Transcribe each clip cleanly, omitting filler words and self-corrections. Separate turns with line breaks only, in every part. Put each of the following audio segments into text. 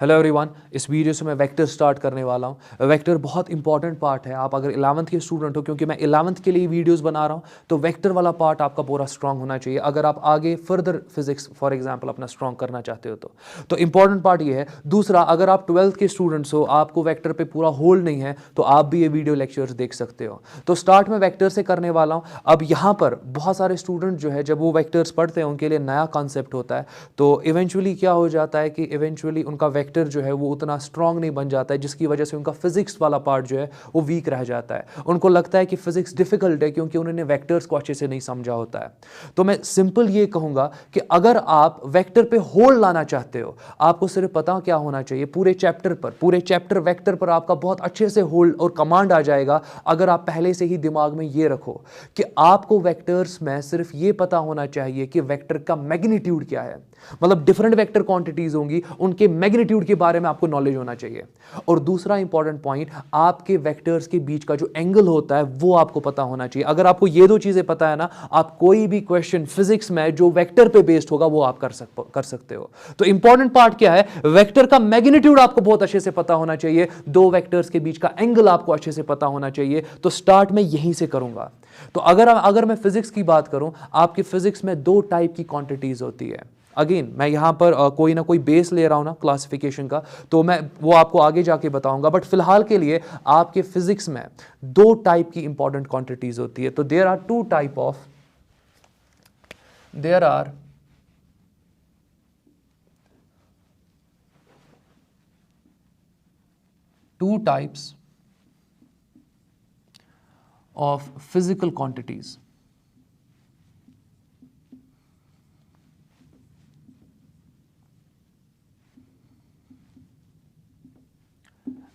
Hello everyone, इस video से मैं वेक्टर स्टार्ट करने वाला हूँ। वेक्टर बहुत इंपॉर्टेंट पार्ट है। आप अगर 11th के स्टूडेंट हो, क्योंकि मैं 11th के लिए वीडियोस बना रहा हूँ, तो वेक्टर वाला पार्ट आपका पूरा स्ट्रांग होना चाहिए अगर आप आगे फर्दर फिजिक्स फॉर एग्जांपल अपना स्ट्रांग करना चाहते हो तो इंपॉर्टेंट पार्ट ये है। दूसरा, अगर आप 12th के स्टूडेंट्स हो, आपको वेक्टर पे पूरा होल्ड नहीं है, तो आप भी ये वीडियो लेक्चर्स देख सकते हो। तो स्टार्ट में वेक्टर से करने वाला हूँ। अब यहाँ पर बहुत सारे स्टूडेंट जो है, जब वो वेक्टर्स पढ़ते हैं, उनके लिए नया कॉन्सेप्ट होता है, तो इवेंचुअली क्या हो जाता है कि इवेंचुअली उनका वेक्टर जो है वो उतना स्ट्रांग नहीं बन जाता है, जिसकी वजह से उनका फिजिक्स वाला पार्ट जो है वो वीक रह जाता है। उनको लगता है कि फिजिक्स डिफिकल्ट है क्योंकि उन्होंने वेक्टर्स को अच्छे से नहीं समझा होता है। तो मैं सिंपल ये कहूंगा कि अगर आप वेक्टर पे होल्ड लाना चाहते हो, आपको सिर्फ पता क्या होना चाहिए, पूरे चैप्टर वेक्टर पर आपका बहुत अच्छे से होल्ड और कमांड आ जाएगा अगर आप पहले से ही दिमाग में ये रखो कि आपको वेक्टर्स में सिर्फ ये पता होना चाहिए कि वेक्टर का मैग्नीट्यूड क्या है। मतलब डिफरेंट वेक्टर क्वांटिटीज होंगी, उनके मैग्नीट्यूड के बारे में आपको नॉलेज होना चाहिए। और दूसरा इंपॉर्टेंट पॉइंट, आपके वेक्टर्स के बीच का जो एंगल होता है वो आपको पता होना चाहिए। अगर आपको ये दो चीजें पता है ना, आप कोई भी क्वेश्चन फिजिक्स में जो वेक्टर पे बेस्ड होगा वो आप कर सकते हो। तो इंपॉर्टेंट पार्ट क्या है, वेक्टर का मैग्नीट्यूड आपको बहुत अच्छे से पता होना चाहिए, दो वेक्टर्स के बीच का एंगल आपको अच्छे से पता होना चाहिए। तो स्टार्ट में यहीं से करूंगा। तो अगर मैं फिजिक्स की बात करूं, आपकी फिजिक्स में दो टाइप की क्वांटिटीज होती है। अगेन मैं यहां पर कोई ना कोई बेस ले रहा हूं ना क्लासिफिकेशन का, तो मैं वो आपको आगे जाके बताऊंगा। बट फिलहाल के लिए आपके फिजिक्स में दो टाइप की इंपॉर्टेंट क्वांटिटीज होती है। तो there are two types of physical quantities.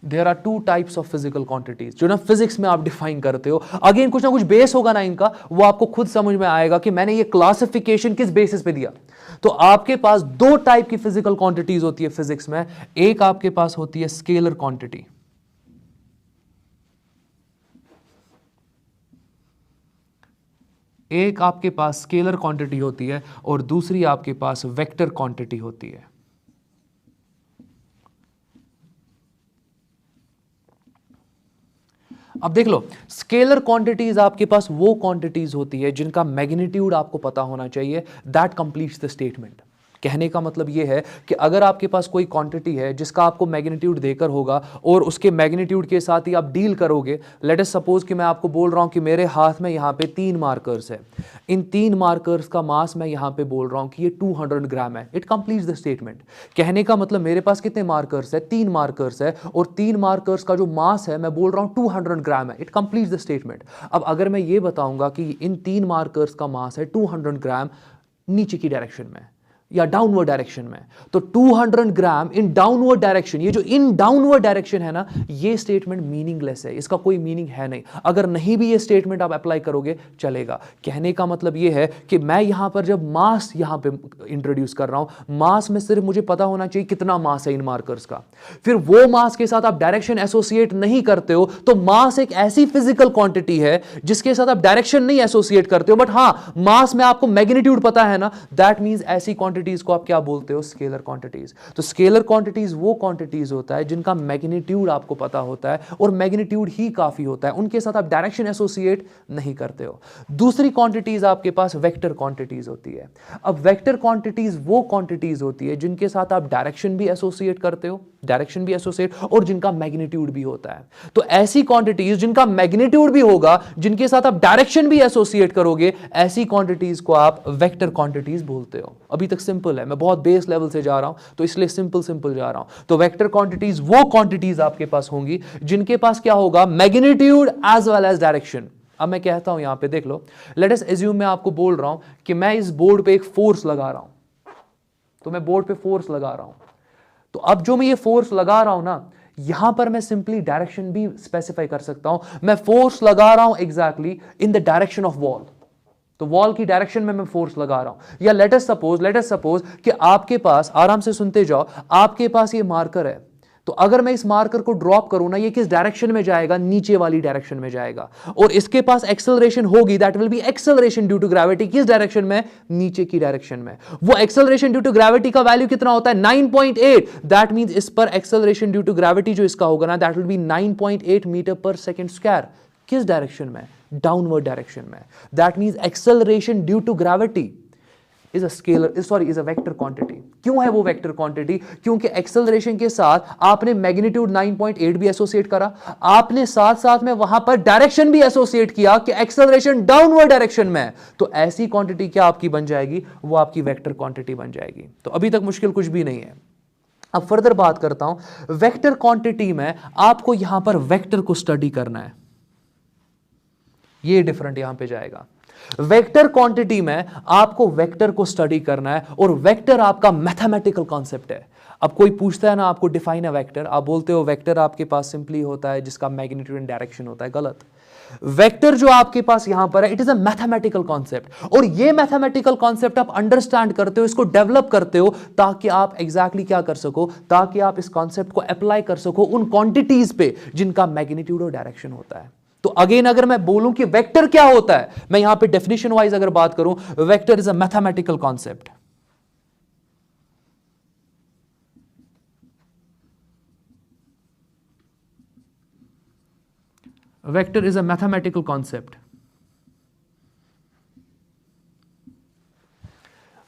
There are two types of physical quantities जो ना फिजिक्स में आप डिफाइन करते हो। अगेन कुछ ना कुछ बेस होगा ना इनका, वो आपको खुद समझ में आएगा कि मैंने ये क्लासिफिकेशन किस बेसिस पे दिया। तो आपके पास दो टाइप की फिजिकल क्वांटिटीज होती है फिजिक्स में। एक आपके पास होती है स्केलर क्वांटिटी, एक आपके पास स्केलर क्वांटिटी होती है और दूसरी आपके पास वेक्टर क्वांटिटी होती है। अब देख लो, स्केलर क्वांटिटीज आपके पास वो क्वांटिटीज होती है जिनका मैग्नीट्यूड आपको पता होना चाहिए। That completes the statement. कहने का मतलब यह है कि अगर आपके पास कोई क्वांटिटी है जिसका आपको मैग्नीट्यूड देकर होगा और उसके मैग्नीट्यूड के साथ ही आप डील करोगे। लेट अस सपोज कि मैं आपको बोल रहा हूं कि मेरे हाथ में यहां पे 3 मार्कर्स है, इन 3 मार्कर्स का मास मैं यहां पे बोल रहा हूं कि ये 200 ग्राम है। It completes the statement. कहने का मतलब मेरे पास कितने मार्कर्स है, 3 मार्कर्स है, और 3 मार्कर्स का जो मास है मैं बोल रहा हूं 200 ग्राम है। It completes the statement. अब अगर मैं ये बताऊंगा कि इन 3 मार्कर्स का मास है 200 ग्राम नीचे की डायरेक्शन में या डाउनवर्ड डायरेक्शन में, तो 200 ग्राम इन डाउनवर्ड डायरेक्शन, ये जो इन डाउनवर्ड डायरेक्शन है ना, ये स्टेटमेंट मीनिंगलेस है, इसका कोई मीनिंग है नहीं। अगर नहीं भी ये स्टेटमेंट आप अप्लाई करोगे चलेगा। कहने का मतलब ये है कि मैं यहां पर जब मास यहां पे इंट्रोड्यूस कर रहा हूं, मास में सिर्फ मुझे पता होना चाहिए कितना मास है इन मार्कर्स का। फिर वो मास के साथ आप डायरेक्शन एसोसिएट नहीं करते हो, तो मास एक ऐसी फिजिकल क्वांटिटी है जिसके साथ आप डायरेक्शन नहीं एसोसिएट करते हो, बट हां मास में आपको मैग्नीट्यूड पता है ना, दैट मींस ऐसी क्वांटिटीज को आप क्या बोलते हो, स्केलर क्वांटिटीज। तो स्केलर क्वांटिटीज वो क्वांटिटीज होता है जिनका मैग्नीट्यूड आपको पता होता है और मैग्नीट्यूड ही काफी होता है, उनके साथ आप डायरेक्शन एसोसिएट नहीं करते हो। दूसरी क्वांटिटीज आपके पास वेक्टर क्वांटिटीज होती है। अब वेक्टर क्वांटिटीज वो क्वांटिटीज होती है जिनके साथ आप डायरेक्शन भी एसोसिएट करते हो, और जिनका मैग्नीट्यूड भी होता है। तो ऐसी क्वांटिटीज जिनका मैग्नीट्यूड भी होगा, जिनके साथ आप डायरेक्शन भी एसोसिएट करोगे, ऐसी क्वांटिटीज को आप वेक्टर क्वांटिटीज बोलते हो। अभी तक सिंपल है, मैं बहुत बेस लेवल से जा रहा हूं तो इसलिए सिंपल जा रहा हूं। तो वेक्टर क्वांटिटीज वो क्वांटिटीज आपके पास होंगी जिनके पास क्या होगा, magnitude as well as direction. अब मैं कहता हूं यहां पे देख लो, लेट अस अज्यूम मैं आपको बोल रहा हूं कि मैं इस बोर्ड पे एक फोर्स लगा रहा हूं, तो मैं बोर्ड पे फोर्स लगा रहा हूं। तो अब जो मैं ये फोर्स लगा रहा हूं ना, यहां पर मैं सिंपली डायरेक्शन भी स्पेसिफाई कर सकता हूं। मैं फोर्स लगा रहा हूं exactly in the direction of wall, तो वॉल की डायरेक्शन में मैं फोर्स लगा रहा हूं। या लेट अस सपोज कि आपके पास, आराम से सुनते जाओ, आपके पास ये मार्कर है, तो अगर मैं इस मार्कर को ड्रॉप करूं ना, ये किस डायरेक्शन में जाएगा, नीचे वाली डायरेक्शन में जाएगा, और इसके पास एक्सेलरेशन होगी, that will be acceleration due to gravity, किस डायरेक्शन में, नीचे की डायरेक्शन में। वो एक्सेलरेशन ड्यू टू ग्रेविटी का वैल्यू कितना होता है, 9.8, दैट मींस इस पर एक्सेलरेशन ड्यू टू ग्रेविटी जो इसका होगा ना, that will be 9.8 metre per second square. किस डायरेक्शन में, डाउनवर्ड डायरेक्शन में। That means acceleration due to gravity is a scalar, is a vector quantity. क्यों है वो वेक्टर क्वांटिटी, क्योंकि एक्सेलरेशन के साथ आपने मैग्नीट्यूड 9.8 भी एसोसिएट करा, आपने साथ साथ में वहां पर डायरेक्शन भी एसोसिएट किया कि एक्सेलरेशन डाउनवर्ड डायरेक्शन में, तो ऐसी क्वांटिटी क्या आपकी बन जाएगी, वो आपकी वेक्टर क्वांटिटी बन जाएगी। तो अभी तक मुश्किल कुछ भी नहीं है। अब फर्दर बात करता हूं, वेक्टर क्वांटिटी में आपको यहां पर वेक्टर को स्टडी करना है, ये डिफरेंट यहां पे जाएगा। वेक्टर क्वांटिटी में आपको वेक्टर को स्टडी करना है, और वेक्टर आपका मैथमेटिकल कॉन्सेप्ट है। अब कोई पूछता है ना आपको डिफाइन अ वेक्टर, आप बोलते हो वेक्टर आपके पास सिंपली होता है जिसका मैग्नीट्यूड एंड डायरेक्शन होता है, गलत। वेक्टर जो आपके पास यहां पर है, it is a mathematical concept, और ये मैथमेटिकल कॉन्सेप्ट आप अंडरस्टैंड करते हो, इसको डेवलप करते हो, ताकि आप एग्जैक्टली क्या कर सको, ताकि आप इस कॉन्सेप्ट को अप्लाई कर सको उन क्वांटिटीज पे जिनका मैग्नीट्यूड और डायरेक्शन होता है। तो अगेन अगर मैं बोलूं कि वेक्टर क्या होता है, मैं यहां पे डेफिनेशन वाइज अगर बात करूं, vector is a mathematical concept. Vector is a mathematical concept.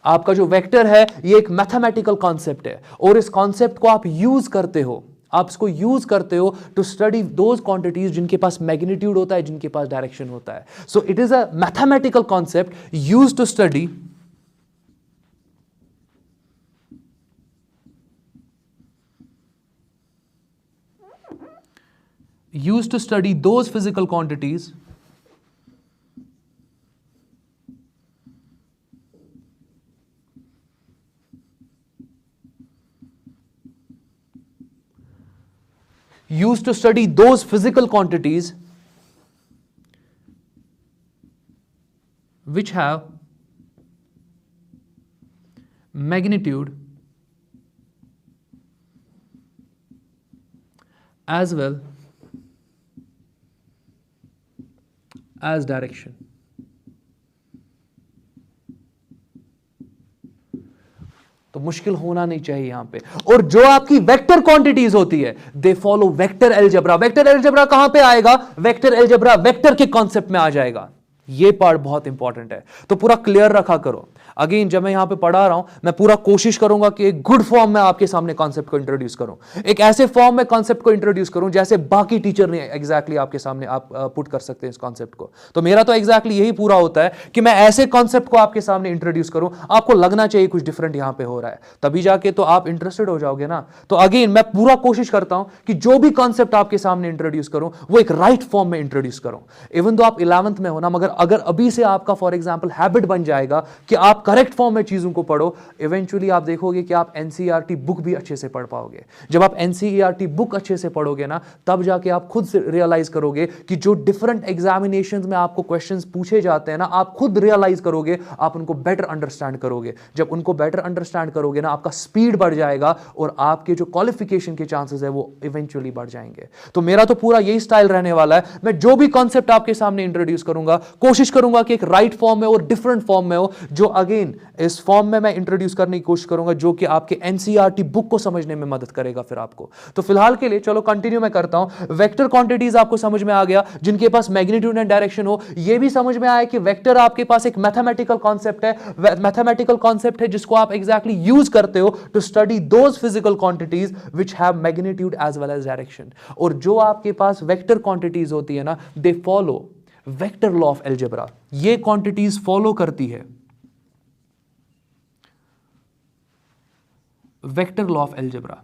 आपका जो वेक्टर है ये एक मैथमेटिकल कॉन्सेप्ट है, और इस कॉन्सेप्ट को आप यूज करते हो, आप इसको यूज करते हो टू स्टडी दोज क्वांटिटीज जिनके पास मैग्नीट्यूड होता है, जिनके पास डायरेक्शन होता है। So it is a mathematical concept use to study those physical quantities which have magnitude as well as direction। तो मुश्किल होना नहीं चाहिए यहां पे। और जो आपकी वेक्टर क्वांटिटीज होती है, दे follow vector algebra. Vector algebra कहां पे आएगा, वेक्टर अलजेब्रा वेक्टर के कॉन्सेप्ट में आ जाएगा। ये पार्ट बहुत इंपॉर्टेंट है, तो पूरा क्लियर रखा करो। अगेन जब मैं यहां पे पढ़ा रहा हूं, मैं पूरा कोशिश करूंगा कि एक गुड फॉर्म में आपके सामने कॉन्सेप्ट को इंट्रोड्यूस करूं, एक ऐसे फॉर्म में कॉन्सेप्ट को इंट्रोड्यूस करूं जैसे बाकी टीचर ने एग्जैक्टली आपके सामने आप पुट कर सकते हैं इस कॉन्सेप्ट को। तो मेरा तो एग्जैक्टली यही पूरा होता है कि मैं ऐसे कॉन्सेप्ट को आपके सामने इंट्रोड्यूस करूं, आपको लगना चाहिए कुछ डिफरेंट यहां पे हो रहा है, तभी जाके तो आप इंटरेस्टेड हो जाओगे ना। तो अगेन मैं पूरा कोशिश करता हूं कि जो भी कॉन्सेप्ट आपके सामने इंट्रोड्यूस करूं वो एक राइट फॉर्म में इंट्रोड्यूस करूं। इवन तो आप 11th में हो ना, मगर अगर अभी से आपका फॉर एग्जाम्पल हैबिट बन जाएगा कि आप करेक्ट फॉर्म में चीजों को पढ़ो, इवेंचुअली आप देखोगे कि आप एनसीईआरटी बुक भी अच्छे से पढ़ पाओगे। जब आप एनसीईआरटी बुक अच्छे से पढ़ोगे ना, तब जाके आप खुद से रियलाइज करोगे कि जो डिफरेंट एग्जामिनेशंस में आपको क्वेश्चंस पूछे जाते हैं ना, आप खुद रियलाइज करोगे, आप उनको बेटर अंडरस्टैंड करोगे। जब उनको बेटर अंडरस्टैंड करोगे ना, आपका स्पीड बढ़ जाएगा और आपके जो क्वालिफिकेशन के चांसेस है वो इवेंचुअली बढ़ जाएंगे। तो मेरा तो पूरा यही स्टाइल रहने वाला है। मैं जो भी कॉन्सेप्ट आपके सामने इंट्रोड्यूस करूंगा, कोशिश करूंगा कि एक राइट फॉर्म में और डिफरेंट फॉर्म में हो, जो अगेन इस फॉर्म में मैं इंट्रोड्यूस करने की कोशिश करूंगा जो कि आपके एनसीईआरटी बुक को समझने में मदद करेगा फिर आपको। तो फिलहाल के लिए चलो कंटिन्यू मैं करता हूं। वेक्टर क्वांटिटीज आपको समझ में आ गया जिनके पास मैग्नीट्यूड एंड डायरेक्शन हो। यह भी समझ में आया कि वेक्टर आपके पास एक मैथमेटिकल कॉन्सेप्ट है, मैथमेटिकल कॉन्सेप्ट है जिसको आप एग्जैक्टली यूज करते हो to study those physical quantities which have magnitude as well as direction. और जो आपके पास वेक्टर क्वांटिटीज होती है ना, they follow vector law of algebra. ये क्वांटिटीज फॉलो करती है वेक्टर लॉ ऑफ अलजेब्रा।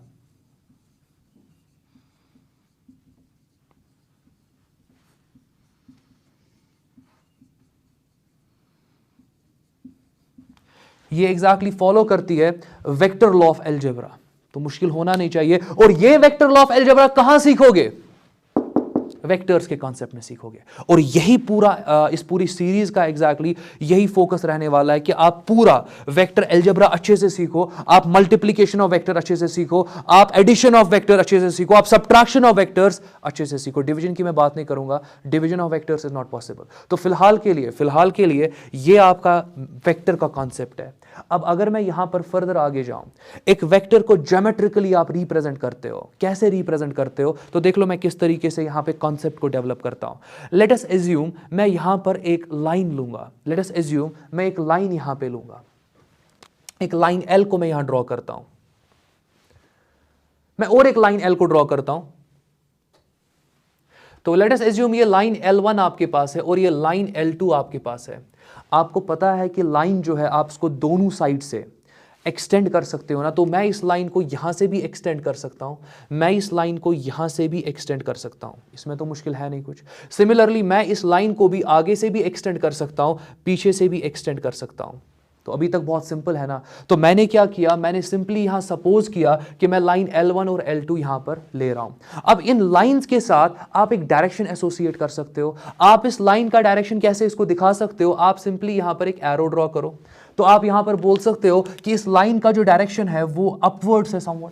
ये एग्जैक्टली फॉलो करती है वेक्टर लॉ ऑफ अलजेब्रा। तो मुश्किल होना नहीं चाहिए। और ये वेक्टर लॉ ऑफ अलजेब्रा कहां सीखोगे, वेक्टर्स के कॉन्सेप्ट में सीखोगे। और यही पूरा इस पूरी सीरीज का एग्जैक्टली यही फोकस रहने वाला है कि आप पूरा वेक्टर अलजेब्रा अच्छे से सीखो, आप मल्टीप्लिकेशन ऑफ वेक्टर अच्छे से सीखो, आप एडिशन ऑफ वेक्टर अच्छे से सीखो, आप सब्ट्रैक्शन ऑफ वेक्टर्स अच्छे से सीखो। डिवीजन की मैं बात नहीं करूंगा, division of vectors is not possible. तो फिलहाल के लिए ये आपका वेक्टर का कॉन्सेप्ट है। अब अगर मैं यहां पर फर्दर आगे जाऊं, एक वेक्टर को ज्योमेट्रिकली आप रिप्रेजेंट करते हो, कैसे रिप्रेजेंट करते हो, तो देख लो मैं किस तरीके से यहां पे कॉन्सेप्ट को डेवलप करता हूं। लेट अस एज्यूम मैं यहां पर एक लाइन लूंगा, लेट अस एज्यूम मैं एक लाइन यहां पे लूंगा, एक लाइन एल को मैं यहां ड्रॉ करता हूं, मैं और एक लाइन एल को ड्रॉ करता हूं। तो लेट अस एज्यूम ये लाइन L1 आपके पास है और ये लाइन L2 आपके पास है। आपको पता है कि लाइन जो है आप उसको दोनों साइड से एक्सटेंड कर सकते हो ना, तो मैं इस लाइन को यहां से भी एक्सटेंड कर सकता हूं, मैं इस लाइन को यहां से भी एक्सटेंड कर सकता हूं, इसमें तो मुश्किल है नहीं कुछ। सिमिलरली मैं इस लाइन को भी आगे से भी एक्सटेंड कर सकता हूं, पीछे से भी एक्सटेंड कर सकता हूं। तो अभी तक बहुत सिंपल है ना। तो मैंने क्या किया, मैंने सिंपली यहां सपोज किया कि मैं लाइन L1 और L2 यहां पर ले रहा हूं। अब इन लाइंस के साथ आप एक डायरेक्शन एसोसिएट कर सकते हो। आप इस लाइन का डायरेक्शन कैसे इसको दिखा सकते हो, आप सिंपली यहां पर एक एरो ड्रॉ करो। तो आप यहां पर बोल सकते हो कि इस लाइन का जो डायरेक्शन है वो अपवर्ड्स है समवट,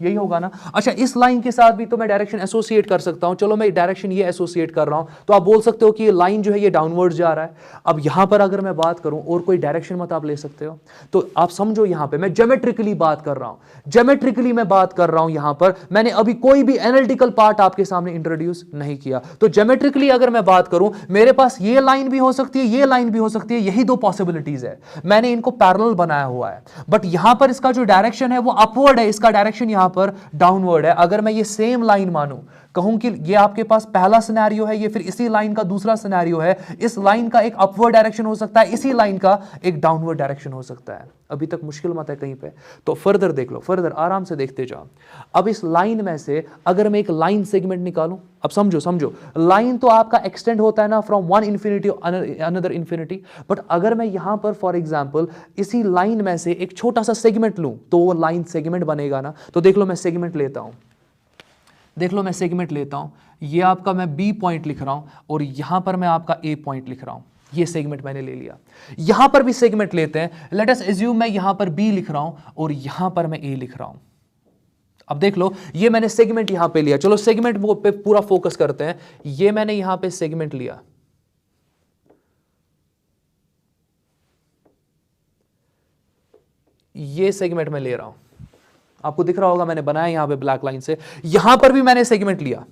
यही होगा ना। अच्छा, इस लाइन के साथ भी तो मैं डायरेक्शन एसोसिएट कर सकता हूं। चलो मैं डायरेक्शन ये एसोसिएट कर रहा हूं, तो आप बोल सकते हो कि ये लाइन जो है ये डाउनवर्ड्स जा रहा है। अब यहां पर अगर मैं बात करूं और कोई डायरेक्शन मत आप ले सकते हो, तो आप समझो यहां पे मैं ज्योमेट्रिकली बात कर रहा हूं, ज्योमेट्रिकली मैं बात कर रहा हूं। यहां पर मैंने अभी कोई भी एनालिटिकल पार्ट आपके सामने इंट्रोड्यूस नहीं किया। तो ज्योमेट्रिकली अगर मैं बात करूं, मेरे पास ये लाइन भी हो सकती है, ये लाइन भी हो सकती है, यही दो पॉसिबिलिटीज है। मैंने इनको पैरेलल बनाया हुआ है, बट यहां पर इसका जो डायरेक्शन है वो अपवर्ड है, इसका डायरेक्शन यहां पर डाउनवर्ड है। अगर मैं ये सेम लाइन मानूं, कहूं कि ये आपके पास पहला सिनेरियो है, ये फिर इसी लाइन का दूसरा सिनेरियो है, इस लाइन का एक अपवर्ड डायरेक्शन हो सकता है, इसी लाइन का एक डाउनवर्ड डायरेक्शन हो सकता है। अभी तक मुश्किल मत है कहीं पे, तो फर्दर देख लो, फर्दर आराम से देखते जाओ। अब इस लाइन में से अगर मैं एक लाइन सेगमेंट निकालूं, अब समझो लाइन तो आपका एक्सटेंड होता है ना from one infinity another infinity, but अगर मैं यहां पर फॉर एग्जांपल इसी लाइन में से एक छोटा सा सेगमेंट लूं, तो वो लाइन सेगमेंट बनेगा ना। तो देख लो मैं सेगमेंट लेता हूं, देख लो मैं सेगमेंट लेता हूं, ये आपका मैं बी पॉइंट लिख रहा हूं और यहां पर मैं आपका ए पॉइंट लिख रहा हूं। ये सेगमेंट मैंने ले लिया। यहां पर भी सेगमेंट लेते हैं, लेट अस एज्यूम मैं यहां पर बी लिख रहा हूं और यहां पर मैं ए लिख रहा हूं। अब देख लो ये मैंने सेगमेंट यहां पे लिया। चलो सेगमेंट पे पूरा फोकस करते हैं। ये मैंने यहां पे सेगमेंट लिया, ये सेगमेंट मैं ले रहा हूं, आपको दिख रहा होगा मैंने बनाया यहां पे ब्लैक लाइन से। यहां पर भी मैंने सेगमेंट लिया,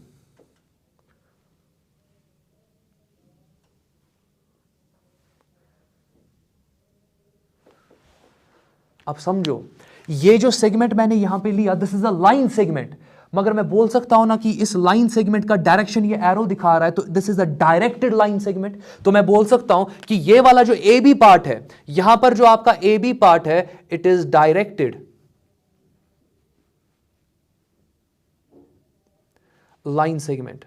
अब समझो ये जो सेगमेंट मैंने यहां पे लिया, this is a line segment. मगर मैं बोल सकता हूं ना कि इस लाइन सेगमेंट का डायरेक्शन ये एरो दिखा रहा है, तो this is a directed line segment. तो मैं बोल सकता हूं कि ये वाला जो ए बी पार्ट है, यहां पर जो आपका ए बी पार्ट है, it is directed line segment.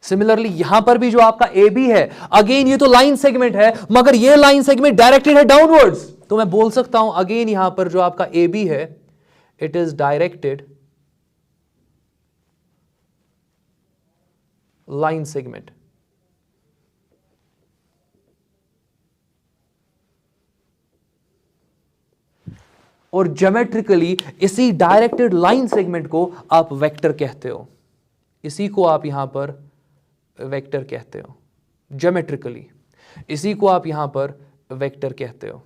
Similarly यहां पर भी जो आपका ए बी है, अगेन ये तो लाइन सेगमेंट है, मगर ये लाइन सेगमेंट डायरेक्टेड है डाउनवर्ड्स। तो मैं बोल सकता हूं अगेन यहां पर जो आपका ए बी है, it is directed line segment. और ज्योमेट्रिकली इसी डायरेक्टेड लाइन सेगमेंट को आप वेक्टर कहते हो, इसी को आप यहां पर वेक्टर कहते हो। ज्योमेट्रिकली इसी को आप यहां पर वेक्टर कहते हो।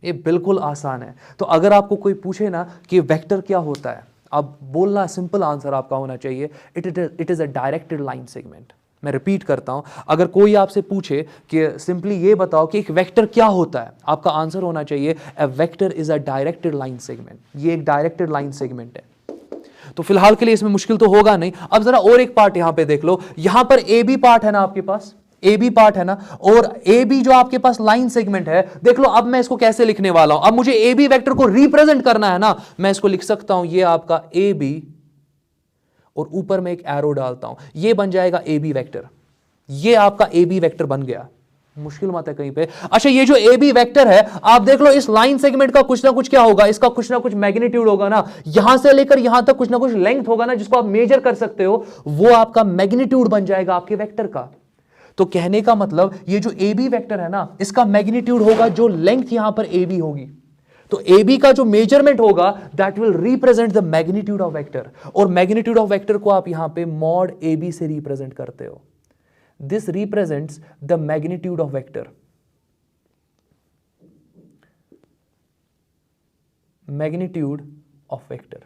ये बिल्कुल आसान है। तो अगर आपको कोई पूछे ना कि वेक्टर क्या होता है, अब बोलना सिंपल आंसर आपका होना चाहिए, it is a directed line segment. मैं रिपीट करता हूं, अगर कोई आपसे पूछे कि सिंपली ये बताओ कि एक वेक्टर क्या होता है, आपका आंसर होना चाहिए a vector is a directed line segment. ये एक डायरेक्टेड लाइन सेगमेंट है। तो फिलहाल के लिए इसमें मुश्किल तो होगा नहीं। अब जरा और एक पार्ट यहां पे देख लो, यहां पर ए बी पार्ट है ना आपके पास, ए बी पार्ट है ना, और ए बी जो आपके पास लाइन सेगमेंट है, देख लो अब मैं इसको कैसे लिखने वाला हूं। अब मुझे ए बी वेक्टर को रिप्रेजेंट करना है ना, मैं इसको लिख सकता हूं ये आपका ए बी और ऊपर में एक एरो डालता हूं, ये बन जाएगा ए बी वेक्टर। ये आपका ए बी वेक्टर बन गया। मुश्किल मत है कहीं पे। अच्छा, ये जो ए बी वेक्टर है, आप देख लो इस लाइन सेगमेंट का कुछ ना कुछ क्या होगा, इसका कुछ ना कुछ मैग्नीट्यूड होगा ना, यहां से लेकर यहां तक कुछ ना कुछ लेंथ होगा ना, जिसको आप मेजर कर सकते हो, वो आपका मैग्नीट्यूड बन जाएगा आपके वेक्टर का। तो कहने का मतलब ये जो ए बी वेक्टर है ना, इसका मैग्नीट्यूड होगा जो लेंथ यहां पर ए बी होगी। तो ए बी का जो मेजरमेंट होगा that will represent the magnitude of vector, और मैग्नीट्यूड ऑफ वेक्टर को आप यहां पे मॉड ए बी से रिप्रेजेंट करते हो। This represents the magnitude of vector. Magnitude of vector.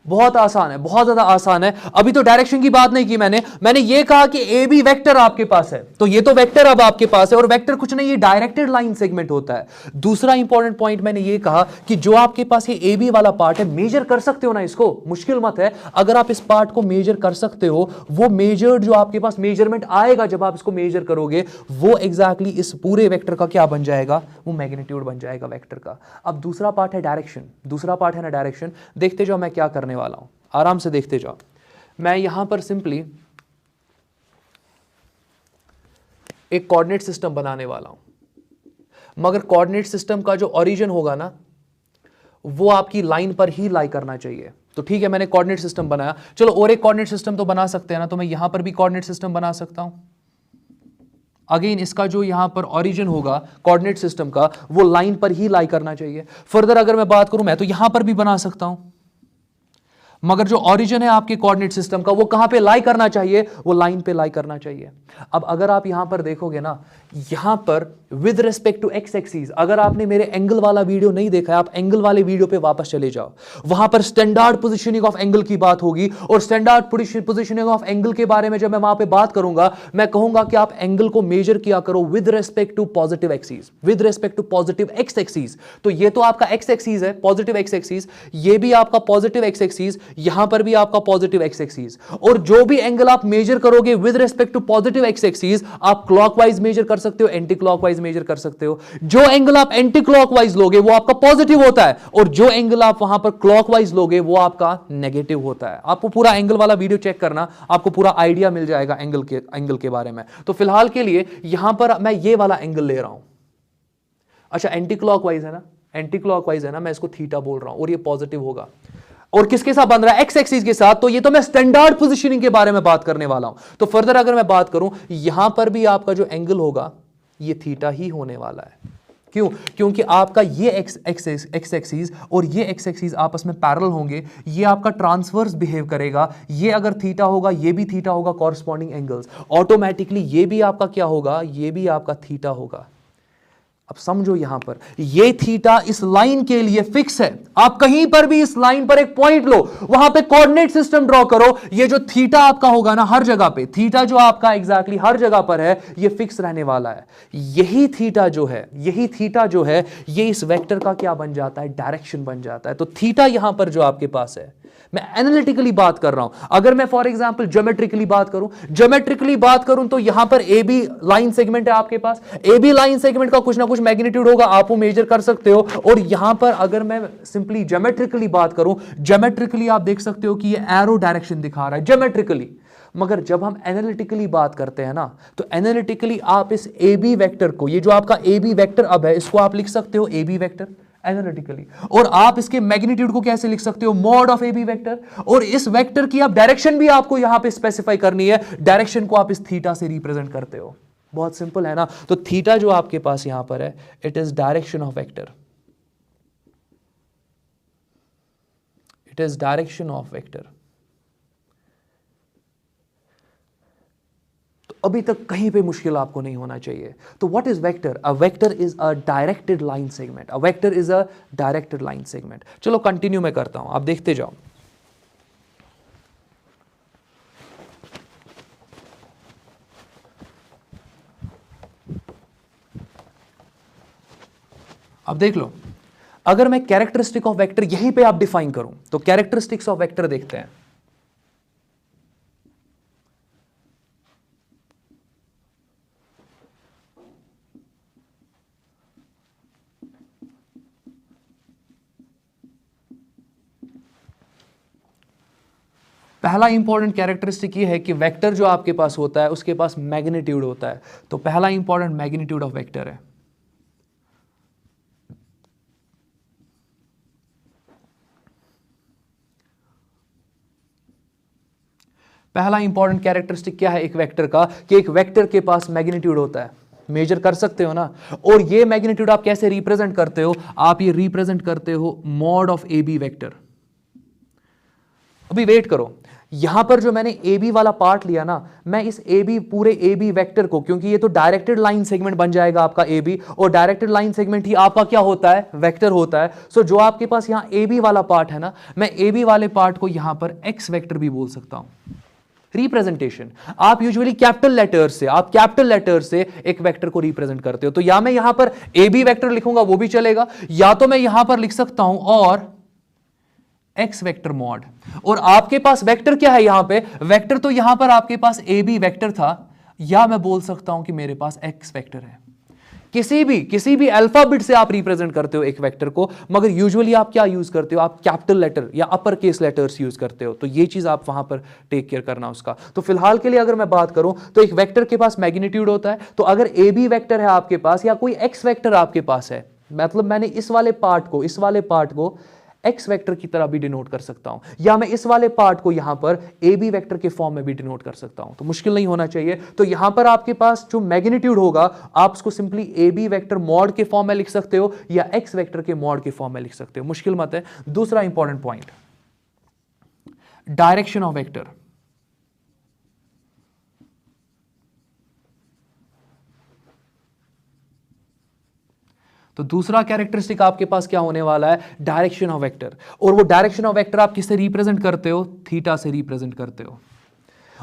बहुत आसान है, बहुत ज्यादा आसान है। अभी तो डायरेक्शन की बात नहीं की मैंने ये कहा कि ए बी वेक्टर आपके पास है, तो ये तो वेक्टर अब आपके पास है, और वेक्टर कुछ नहीं, ये डायरेक्टेड लाइन सेगमेंट होता है। दूसरा इंपॉर्टेंट पॉइंट मैंने ये कहा कि जो आपके पास ये ए बी वाला पार्ट है, मेजर कर सकते हो ना इसको, मुश्किल मत है। अगर आप इस पार्ट को मेजर कर सकते हो, वो मेजर्ड जो आपके पास मेजरमेंट आएगा जब आप इसको मेजर करोगे, वो एग्जैक्टली इस पूरे वेक्टर का क्या बन जाएगा, वो मैग्नीट्यूड बन जाएगा वेक्टर का। अब दूसरा पार्ट है डायरेक्शन, दूसरा पार्ट है ना डायरेक्शन। देखते जाओ मैं क्या करने वाला हूं, आराम से देखते जाओ। मैं यहां पर सिंपली एक कोऑर्डिनेट सिस्टम बनाने वाला हूं, मगर कोऑर्डिनेट सिस्टम का जो ओरिजिन होगा ना, वो आपकी लाइन पर ही लाई करना चाहिए। तो ठीक है, मैंने कोऑर्डिनेट सिस्टम बनाया, चलो और एक कोऑर्डिनेट सिस्टम तो बना सकते हैं ना, तो मैं यहां पर भी कोऑर्डिनेट सिस्टम बना सकता हूं। अगेन इसका जो यहां पर ओरिजिन होगा कोऑर्डिनेट सिस्टम का, वो लाइन पर ही लाई करना चाहिए। फर्दर अगर मैं बात करूं, मैं तो यहां पर भी बना सकता हूं, मगर जो ओरिजिन है आपके कोऑर्डिनेट सिस्टम का, वो कहां पे लाई करना चाहिए, वो लाइन पे लाई करना चाहिए। अब अगर आप यहां पर देखोगे ना, यहां पर with respect to x axis, अगर आपने मेरे एंगल वाला वीडियो नहीं देखा है, आप एंगल वाले वीडियो पे वापस चले जाओ, वहां पर स्टैंडर्ड पोजीशनिंग ऑफ एंगल की बात होगी, और स्टैंडर्ड पोजीशनिंग ऑफ एंगल के बारे में जब मैं वहां पे बात करूंगा, मैं कहूंगा कि आप एंगल को मेजर किया करो with respect to positive axis, with respect to positive x axis. तो ये तो आपका एक्स एक्सिस है, पॉजिटिव एक्स एक्सिस, ये भी आपका पॉजिटिव एक्स एक्सिस, यहां पर भी आपका पॉजिटिव एक्स एक्सिस, और जो भी एंगल आप मेजर करोगे with respect to positive x axis, आप क्लॉकवाइज मेजर कर सकते हो, एंटी क्लॉकवाइज मेजर कर सकते हो। जो एंगल आप एंटी क्लॉकवाइज लोगे वो आपका पॉजिटिव होता है, और जो एंगल आप वहां पर क्लॉकवाइज लोगे वो आपका नेगेटिव होता है। आपको पूरा एंगल वाला वीडियो चेक करना, आपको पूरा आइडिया मिल जाएगा एंगल के बारे में। तो फिलहाल के लिए यहां पर मैं ये वाला एंगल ले रहा हूं। अच्छा, एंटी क्लॉकवाइज है ना, एंटी क्लॉकवाइज है ना, मैं इसको थीटा बोल रहा हूं, और ये पॉजिटिव होगा, और किसके साथ बन रहा है, एक्स एक्सिस के साथ। तो ये तो मैं स्टैंडर्ड पोजीशनिंग के बारे में बात करने वाला हूं। तो फर्दर अगर मैं बात करूं, यहां पर भी आपका जो एंगल होगा ये थीटा ही होने वाला है। क्यों? क्योंकि आपका ये एक्स एक्सिस और ये एक्स एक्सिस आपस में पैरेलल होंगे, ये आपका ट्रांसवर्स बिहेव करेगा। ये अगर थीटा होगा, ये भी थीटा होगा, कॉरस्पॉन्डिंग एंगल्स, ऑटोमेटिकली ये भी आपका क्या होगा, ये भी आपका थीटा होगा। अब समझो यहां पर ये थीटा इस लाइन के लिए फिक्स है। आप कहीं पर भी इस लाइन पर एक पॉइंट लो, वहां पे कोऑर्डिनेट सिस्टम ड्रॉ करो, ये जो थीटा आपका होगा ना, हर जगह पे थीटा जो आपका एग्जैक्टली हर जगह पर है, ये फिक्स रहने वाला है। यही थीटा जो है, यही थीटा जो है, ये इस वेक्टर का क्या बन जाता है, डायरेक्शन बन जाता है। तो थीटा यहां पर जो आपके पास है, मैं एनालिटिकली बात कर रहा हूं। अगर मैं फॉर एग्जांपल ज्योमेट्रिकली बात करूं तो यहां पर ए बी लाइन सेगमेंट है आपके पास, ए बी लाइन सेगमेंट का कुछ ना कुछ मैग्नीट्यूड होगा, आप वो मेजर कर सकते हो। और यहां पर अगर मैं सिंपली ज्योमेट्रिकली बात करूं, ज्योमेट्रिकली आप देख सकते हो कि ये एरो डायरेक्शन दिखा रहा है ज्योमेट्रिकली। मगर जब हम एनालिटिकली बात करते हैं ना, तो एनालिटिकली आप इस ए बी वेक्टर को, ये जो आपका ए बी वेक्टर अब है, इसको आप लिख सकते हो ए बी वेक्टर एनालिटिकली, और आप इसके मैग्नीट्यूड को कैसे लिख सकते हो, mod of A B vector. और इस वेक्टर की आप डायरेक्शन भी आपको यहां पे स्पेसिफाई करनी है, डायरेक्शन को आप इस थीटा से रिप्रेजेंट करते हो। बहुत सिंपल है ना। तो थीटा जो आपके पास यहां पर है, it is direction of vector, it is direction of vector. अभी तक कहीं पे मुश्किल आपको नहीं होना चाहिए। तो what is vector? A vector is a directed line segment, a vector is a directed line segment. चलो कंटिन्यू मैं करता हूं, आप देखते जाओ। अब देख लो, अगर मैं कैरेक्टरिस्टिक ऑफ वेक्टर यहीं पे आप डिफाइन करूं, तो कैरेक्टरिस्टिक्स ऑफ वेक्टर देखते हैं। पहला इंपॉर्टेंट कैरेक्टरिस्टिक ये है कि वेक्टर जो आपके पास होता है उसके पास मैग्नीट्यूड होता है। तो पहला इंपॉर्टेंट मैग्नीट्यूड ऑफ वेक्टर है। पहला इंपॉर्टेंट कैरेक्टरिस्टिक क्या है एक वेक्टर का, कि एक वेक्टर के पास मैग्नीट्यूड होता है। मेजर कर सकते हो ना। और ये मैग्नीट्यूड आप कैसे रिप्रेजेंट करते हो, आप ये रिप्रेजेंट करते हो mod of A B vector. अभी वेट करो, यहां पर जो मैंने ए बी वाला पार्ट लिया ना, मैं इस ए बी पूरे ए बी वेक्टर को, क्योंकि ये तो डायरेक्टेड लाइन सेगमेंट बन जाएगा आपका ए बी, और डायरेक्टेड लाइन सेगमेंट ही आपका क्या होता है, वेक्टर होता है। सो जो आपके पास यहां ए बी वाला पार्ट है ना, मैं ए बी वाले पार्ट को यहां पर एक्स वेक्टर भी बोल सकता हूं। रिप्रेजेंटेशन आप यूजुअली कैपिटल लेटर से एक वेक्टर को रिप्रेजेंट करते हो। तो या मैं यहां पर ए बी वेक्टर लिखूंगा वो भी चलेगा, या तो मैं यहां पर लिख सकता हूं और एक्स वेक्टर मॉड। और आपके पास वेक्टर क्या है यहां पे, वेक्टर तो यहां पर आपके पास ए बी वेक्टर था, या मैं बोल सकता हूं कि मेरे पास एक्स वेक्टर है। किसी भी अल्फाबेट से आप रिप्रेजेंट करते हो एक वेक्टर को, मगर यूजुअली आप क्या यूज करते हो, आप कैपिटल लेटर या अपर केस लेटर्स यूज करते हो। तो ये चीज आप वहां पर टेक केयर करना उसका। तो फिलहाल के लिए अगर मैं बात करूं तो एक वेक्टर के पास मैग्नीट्यूड होता है। तो अगर ए बी वेक्टर है आपके पास या कोई एक्स वेक्टर आपके पास है, मतलब मैंने इस वाले पार्ट को एक्स वेक्टर की तरह भी डिनोट कर सकता हूं, या मैं इस वाले पार्ट को यहां पर ए बी वेक्टर के फॉर्म में भी डिनोट कर सकता हूं। तो मुश्किल नहीं होना चाहिए। तो यहां पर आपके पास जो मैग्नीट्यूड होगा, आप उसको simply A B vector mod के फॉर्म में लिख सकते हो या एक्स वेक्टर के मॉड के फॉर्म में लिख सकते हो, मुश्किल मत है। दूसरा important point, direction of vector. तो दूसरा कैरेक्टरिस्टिक आपके पास क्या होने वाला है, डायरेक्शन ऑफ वेक्टर। और वो डायरेक्शन ऑफ वेक्टर आप किससे रिप्रेजेंट करते हो, थीटा से रिप्रेजेंट करते हो।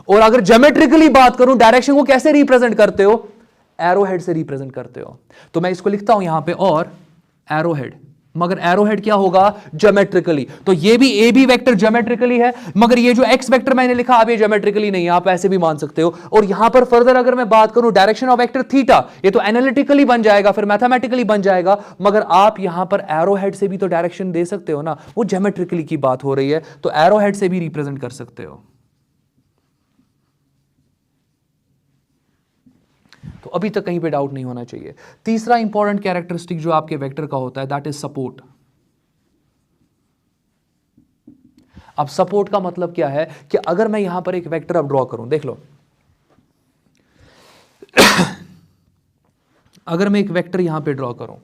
और अगर ज्योमेट्रिकली बात करूं, डायरेक्शन को कैसे रिप्रेजेंट करते हो, एरो हेड से रिप्रेजेंट करते हो। तो मैं इसको लिखता हूं यहां पे और एरो हेड, मगर एरो हेड क्या होगा, ज्योमेट्रिकली। तो ये भी ए बी वेक्टर ज्योमेट्रिकली है, मगर ये जो एक्स वेक्टर मैंने लिखा अब ये ज्योमेट्रिकली नहीं है, आप ऐसे भी मान सकते हो। और यहां पर फर्दर अगर मैं बात करूं डायरेक्शन ऑफ वेक्टर थीटा, ये तो एनालिटिकली बन जाएगा, फिर मैथमेटिकली बन जाएगा, मगर आप यहां पर एरो हेड से भी तो डायरेक्शन दे सकते हो ना, वो ज्योमेट्रिकली की बात हो रही है, तो एरो हेड से भी रिप्रेजेंट कर सकते हो। तो अभी तक कहीं पे डाउट नहीं होना चाहिए। तीसरा इंपॉर्टेंट कैरेक्टरिस्टिक जो आपके वेक्टर का होता है, दैट इज सपोर्ट। अब सपोर्ट का मतलब क्या है कि अगर मैं यहां पर एक वेक्टर अब ड्रॉ करूं, देख लो अगर मैं एक वेक्टर यहां पे ड्रॉ करूं,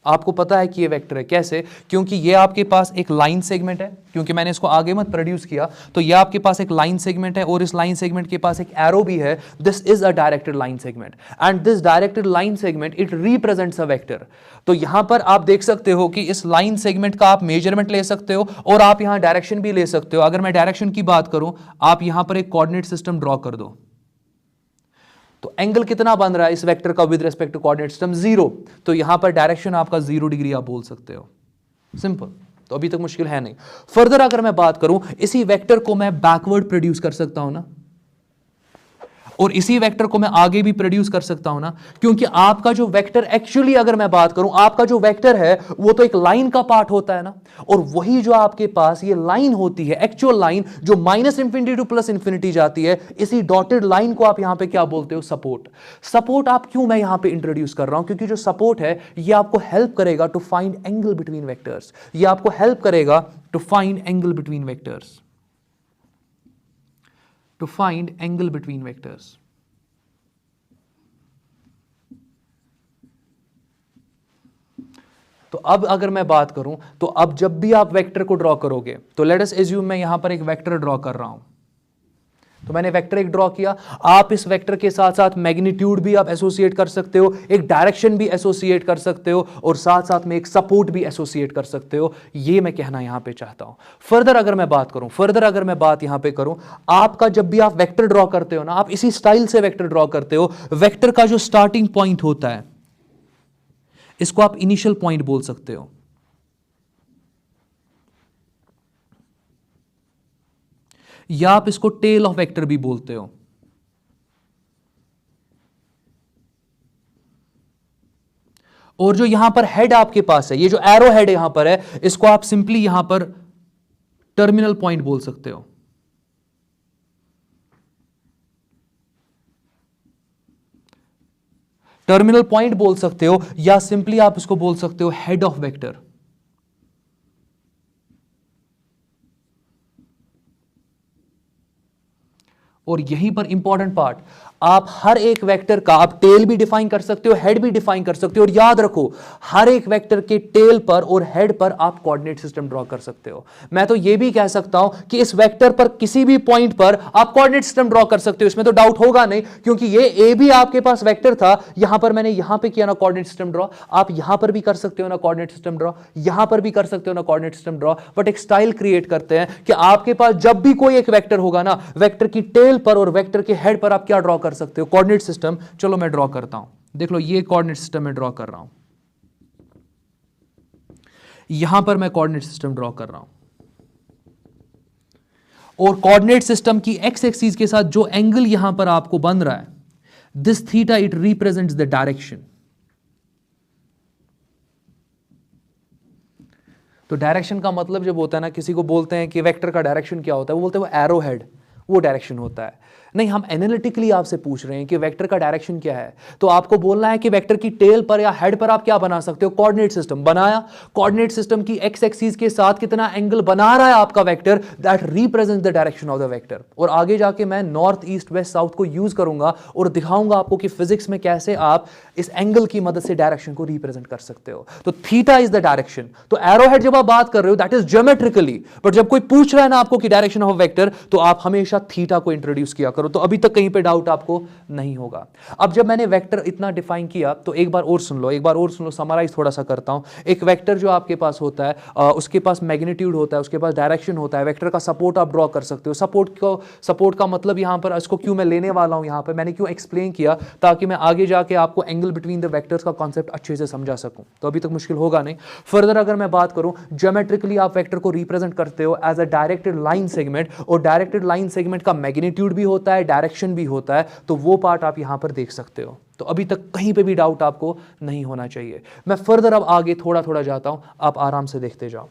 आपको पता है कि ये वेक्टर है, कैसे, क्योंकि ये आपके पास एक लाइन सेगमेंट है, क्योंकि मैंने इसको आगे मत प्रोड्यूस किया, तो ये आपके पास एक लाइन सेगमेंट है और इस लाइन सेगमेंट के पास एक एरो भी है। This is a directed line segment and this directed line segment it represents a vector. तो यहां पर आप देख सकते हो कि इस लाइन सेगमेंट का आप मेजरमेंट ले सकते हो और आप यहां डायरेक्शन भी ले सकते हो। अगर मैं डायरेक्शन की बात करूं, आप यहां पर एक कोऑर्डिनेट सिस्टम ड्रॉ कर दो, तो एंगल कितना बन रहा है इस वेक्टर का with respect to coordinate system, 0। तो यहां पर डायरेक्शन आपका 0 डिग्री आप बोल सकते हो, सिंपल। तो अभी तक मुश्किल है नहीं। फर्दर अगर मैं बात करूं, इसी वेक्टर को मैं बैकवर्ड प्रोड्यूस कर सकता हूं ना, और इसी वेक्टर को मैं आगे भी प्रोड्यूस कर सकता हूं ना, क्योंकि आपका जो वेक्टर एक्चुअली अगर मैं बात करूं, आपका जो वेक्टर है वो तो एक लाइन का पार्ट होता है ना, और वही जो आपके पास ये लाइन होती है, एक्चुअल लाइन जो -इंफिनिटी टू +इंफिनिटी जाती है, इसी डॉटेड लाइन को आप यहां पे क्या बोलते हो, सपोर्ट। सपोर्ट आप क्यों मैं यहां पे इंट्रोड्यूस कर रहा हूं, क्योंकि जो सपोर्ट है ये आपको हेल्प करेगा to find angle between vectors, ये आपको हेल्प करेगा to find angle between vectors, to find angle between vectors. तो अब अगर मैं बात करूं, तो अब जब भी आप वेक्टर को ड्रॉ करोगे, तो लेट अस एज्यूम मैं यहां पर एक वेक्टर ड्रॉ कर रहा हूं, तो मैंने वेक्टर एक ड्रॉ किया, आप इस वेक्टर के साथ साथ मैग्नीट्यूड भी आप एसोसिएट कर सकते हो, एक डायरेक्शन भी एसोसिएट कर सकते हो, और साथ साथ में एक सपोर्ट भी एसोसिएट कर सकते हो। ये मैं कहना यहां पे चाहता हूं। फर्दर अगर मैं बात यहां पे करूं, आपका जब भी आप वेक्टर ड्रॉ करते हो ना, आप इसी स्टाइल से वेक्टर ड्रॉ करते हो। वेक्टर का जो स्टार्टिंग पॉइंट होता है, इसको आप इनिशियल पॉइंट बोल सकते हो, या आप इसको टेल ऑफ वेक्टर भी बोलते हो। और जो यहां पर हेड आपके पास है, ये जो एरो हेड यहां पर है, इसको आप सिंपली यहां पर टर्मिनल पॉइंट बोल सकते हो। टर्मिनल पॉइंट बोल सकते हो, या सिंपली आप इसको बोल सकते हो हेड ऑफ वेक्टर। और यहीं पर इंपॉर्टेंट पार्ट, आप हर एक वेक्टर का आप टेल भी डिफाइन कर सकते हो, हेड भी डिफाइन कर सकते हो, और याद रखो हर एक वेक्टर के टेल पर और हेड पर आप कोऑर्डिनेट सिस्टम ड्रॉ कर सकते हो। मैं तो यह भी कह सकता हूं कि इस वेक्टर पर किसी भी पॉइंट पर आप कोऑर्डिनेट सिस्टम ड्रॉ कर सकते हो, इसमें तो डाउट होगा नहीं, क्योंकि ये ए भी आपके पास वेक्टर था, यहां पर मैंने यहां पे किया ना कोऑर्डिनेट सिस्टम ड्रॉ, आप यहां पर भी कर सकते हो ना कोऑर्डिनेट सिस्टम ड्रॉ, यहां पर भी कर सकते हो ना कोऑर्डिनेट सिस्टम ड्रॉ। बट एक स्टाइल क्रिएट करते हैं कि आपके पास जब भी कोई एक वेक्टर होगा ना, वेक्टर की टेल पर और वेक्टर के हेड पर आप क्या ड्रॉ कर सकते हो, कोऑर्डिनेट सिस्टम। चलो मैं ड्रॉ करता हूं, देख लो ये कोऑर्डिनेट सिस्टम मैं ड्रॉ कर रहा हूं, यहां पर मैं कोऑर्डिनेट सिस्टम ड्रॉ कर रहा हूं, और कोऑर्डिनेट सिस्टम की एक्स एक्सिस के साथ जो एंगल यहां पर आपको बन रहा है, this theta, it represents the direction. तो डायरेक्शन का मतलब जब होता है ना, किसी को बोलते हैं कि वेक्टर का डायरेक्शन क्या होता है, वो बोलते हैं वो एरो हेड, वो डायरेक्शन होता है। नहीं, हम एनालिटिकली आपसे पूछ रहे हैं कि वेक्टर का डायरेक्शन क्या है, तो आपको बोलना है कि वेक्टर की टेल पर या हेड पर आप क्या बना सकते हो, कोऑर्डिनेट सिस्टम। बनाया, कोऑर्डिनेट सिस्टम की एक्स एक्सिस के साथ कितना एंगल बना रहा है आपका vector, that represents the direction of the vector. और आगे जाके मैं नॉर्थ, ईस्ट, वेस्ट, साउथ को यूज करूंगा और दिखाऊंगा आपको कि फिजिक्स में कैसे आप इस एंगल की मदद से डायरेक्शन को रिप्रेजेंट कर सकते हो। तो थीटा इज द डायरेक्शन। तो एरो हेड जब आप बात कर रहे हो, दैट इज ज्योमेट्रिकली, बट जब कोई पूछ रहा है ना आपको कि डायरेक्शन ऑफ वेक्टर, तो आप हमेशा थीटा को इंट्रोड्यूस किया करो। तो अभी तक कहीं पे डाउट आपको नहीं होगा। अब जब मैंने वेक्टर इतना डिफाइन किया, तो एक बार और सुन लो, समराइज थोड़ा सा करता हूं। एक वेक्टर जो आपके पास होता है, उसके पास मैग्नीट्यूड होता है, उसके पास डायरेक्शन होता है, वेक्टर का सपोर्ट आप ड्रॉ कर सकते हो। सपोर्ट का मतलब यहां पर, इसको क्यों मैं लेने वाला हूं, यहां पर मैंने क्यों एक्सप्लेन किया, ताकि मैं आगे जाके आपको एंगल बिटवीन द वेक्टर्स का कॉन्सेप्ट अच्छे से समझा सकूं। तो अभी तक मुश्किल होगा नहीं। फर्दर अगर मैं बात करूं, ज्योमेट्रिकली आप वेक्टर को रिप्रेजेंट करते हो as a directed line segment, और डायरेक्टेड लाइन सेगमेंट का मैग्नीट्यूड भी होता है, डायरेक्शन भी होता है, तो वो पार्ट आप यहां पर देख सकते हो। तो अभी तक कहीं पे भी डाउट आपको नहीं होना चाहिए। मैं फर्दर अब आगे थोड़ा थोड़ा जाता हूं, आप आराम से देखते जाओ।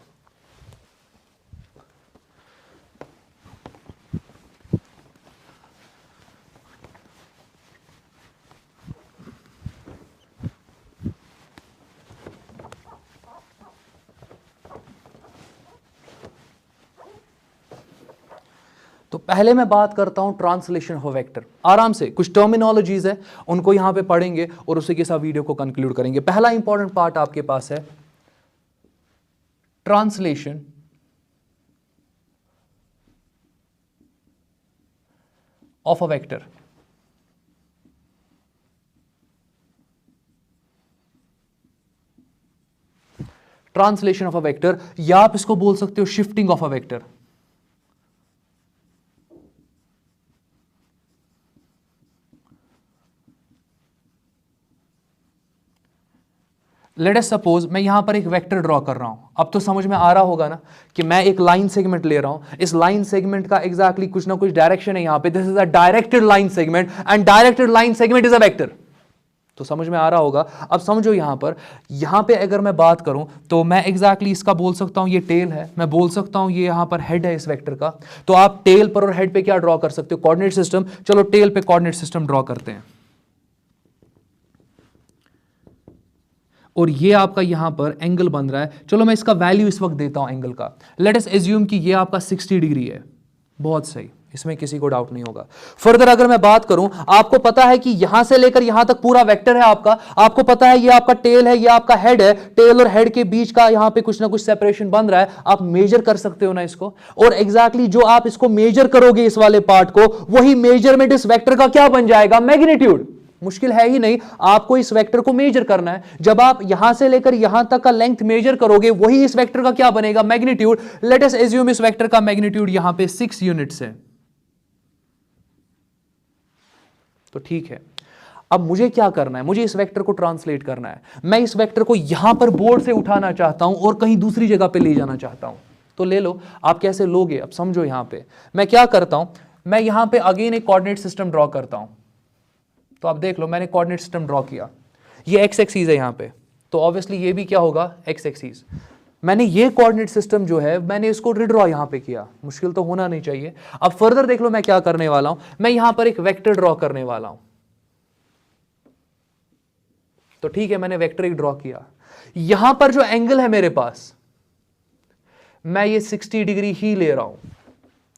तो पहले मैं बात करता हूं ट्रांसलेशन ऑफ वेक्टर। आराम से कुछ टर्मिनोलॉजीज है, उनको यहां पे पढ़ेंगे और उसी के साथ वीडियो को कंक्लूड करेंगे। पहला इंपॉर्टेंट पार्ट आपके पास है translation of a vector. Translation of a vector, या आप इसको बोल सकते हो shifting of a vector. Let us suppose मैं यहां पर एक वेक्टर ड्रॉ कर रहा हूं। अब तो समझ में आ रहा होगा ना कि मैं एक लाइन सेगमेंट ले रहा हूं, इस लाइन सेगमेंट का एग्जैक्टली कुछ ना कुछ डायरेक्शन है यहां पे। This is a directed line segment, and directed line segment is a vector. तो समझ में आ रहा होगा। अब समझो यहां पे अगर मैं बात करूं, तो मैं एग्जैक्टली इसका बोल सकता हूं ये टेल है, मैं बोल सकता हूं ये यहां पर हेड है इस वेक्टर का। तो आप टेल पर और हेड पे क्या ड्रॉ कर सकते हो, कोऑर्डिनेट सिस्टम। चलो टेल पे कोऑर्डिनेट सिस्टम ड्रॉ करते हैं, और ये आपका यहां पर एंगल बन रहा है। चलो मैं इसका वैल्यू इस वक्त देता हूं एंगल का। लेट अस एज्यूम कि ये आपका 60 डिग्री है। बहुत सही, इसमें किसी को डाउट नहीं होगा। फर्दर अगर मैं बात करूं, आपको पता है कि यहां से लेकर यहां तक पूरा वेक्टर है आपका, आपको पता है ये आपका टेल है, ये आपका हेड है। टेल और हेड के बीच का यहां पे कुछ ना कुछ सेपरेशन बन रहा है, आप मेजर कर सकते हो ना इसको। और एग्जैक्टली जो आप इसको मेजर करोगे इस वाले पार्ट को, वही मेजरमेंट इस वेक्टर का क्या बन जाएगा, मैग्नीट्यूड। मुश्किल है ही नहीं, आपको इस वेक्टर को मेजर करना है। जब आप यहां से लेकर यहां तक का लेंथ मेजर करोगे, वही इस वेक्टर का क्या बनेगा, मैग्नीट्यूड। लेट अस एज्यूम इस वेक्टर का मैग्नीट्यूड यहां पे 6 यूनिट्स है। तो ठीक है, अब मुझे क्या करना है, मुझे इस वेक्टर को ट्रांसलेट करना है। मैं इस वेक्टर को यहां पर बोर्ड से उठाना चाहता हूं और कहीं दूसरी जगह पे ले जाना चाहता हूं। तो ले लो, आप कैसे लोगे अब समझो। यहां पे मैं क्या करता हूं, मैं यहां पे अगेन एक कोऑर्डिनेट सिस्टम ड्रॉ करता हूं। तो आप देख लो, मैंने कोऑर्डिनेट सिस्टम ड्रॉ किया, ये एक्स एक्सिस है यहां पे, तो ऑब्वियसली ये भी क्या होगा, एक्स एक्सिस। मैंने ये कोऑर्डिनेट सिस्टम जो है, मैंने इसको रिड्रॉ यहां पे किया, मुश्किल तो होना नहीं चाहिए। अब फर्दर देख लो मैं क्या करने वाला हूं, मैं यहां पर एक वेक्टर ड्रॉ करने वाला हूं। तो ठीक है, मैंने वेक्टर एक ड्रॉ किया, यहां पर जो एंगल है मेरे पास, मैं ये 60 डिग्री ही ले रहा हूं।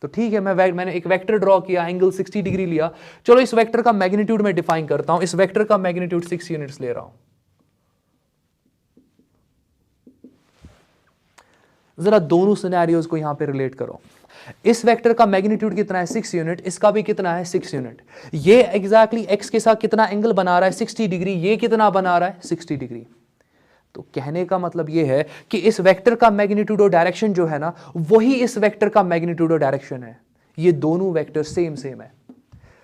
तो ठीक है, मैंने एक वेक्टर ड्रॉ किया, एंगल 60 डिग्री लिया। चलो इस वेक्टर का मैग्नीट्यूड मैं डिफाइन करता हूं। इस वेक्टर का मैग्नीट्यूड 6 यूनिट्स ले रहा हूं। जरा दोनों सिनेरियोज को यहां पे रिलेट करो। इस वेक्टर का मैग्नीट्यूड कितना है 6 यूनिट, इसका भी कितना है 6 यूनिट। ये एग्जैक्टली x के साथ कितना एंगल बना रहा है 60 डिग्री, ये कितना बना रहा है 60 डिग्री। तो कहने का मतलब यह है कि इस वेक्टर का मैग्नीट्यूड और डायरेक्शन जो है ना, वही इस वेक्टर का मैग्नीट्यूड और डायरेक्शन है। ये दोनों वेक्टर सेम सेम है।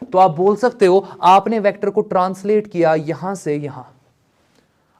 तो आप बोल सकते हो आपने वेक्टर को ट्रांसलेट किया यहां से यहां,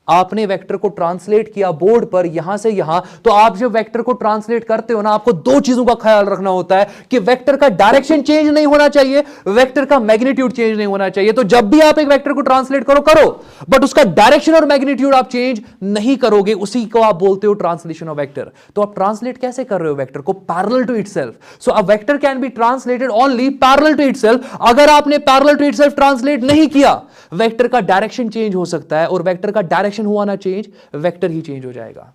आपने वेक्टर को ट्रांसलेट किया बोर्ड पर यहां से यहां। तो आप जब वेक्टर को ट्रांसलेट करते हो ना, आपको दो चीजों का ख्याल रखना होता है कि वेक्टर का डायरेक्शन चेंज नहीं होना चाहिए, वेक्टर का मैग्नीट्यूड चेंज नहीं होना चाहिए। तो जब भी आप एक वेक्टर को ट्रांसलेट करो, बट उसका डायरेक्शन और मैग्नीट्यूड आप चेंज नहीं करोगे, उसी को आप बोलते हो ट्रांसलेशन ऑफ वेक्टर। तो आप ट्रांसलेट कैसे कर रहे हो वेक्टर को? Parallel to itself. So a vector can be translated only parallel to itself. अगर आपने पैरेलल टू इटसेल्फ ट्रांसलेट नहीं किया, वेक्टर का डायरेक्शन चेंज हो सकता है, और वेक्टर का डायरेक्शन हुआ ना चेंज, वेक्टर ही चेंज हो जाएगा।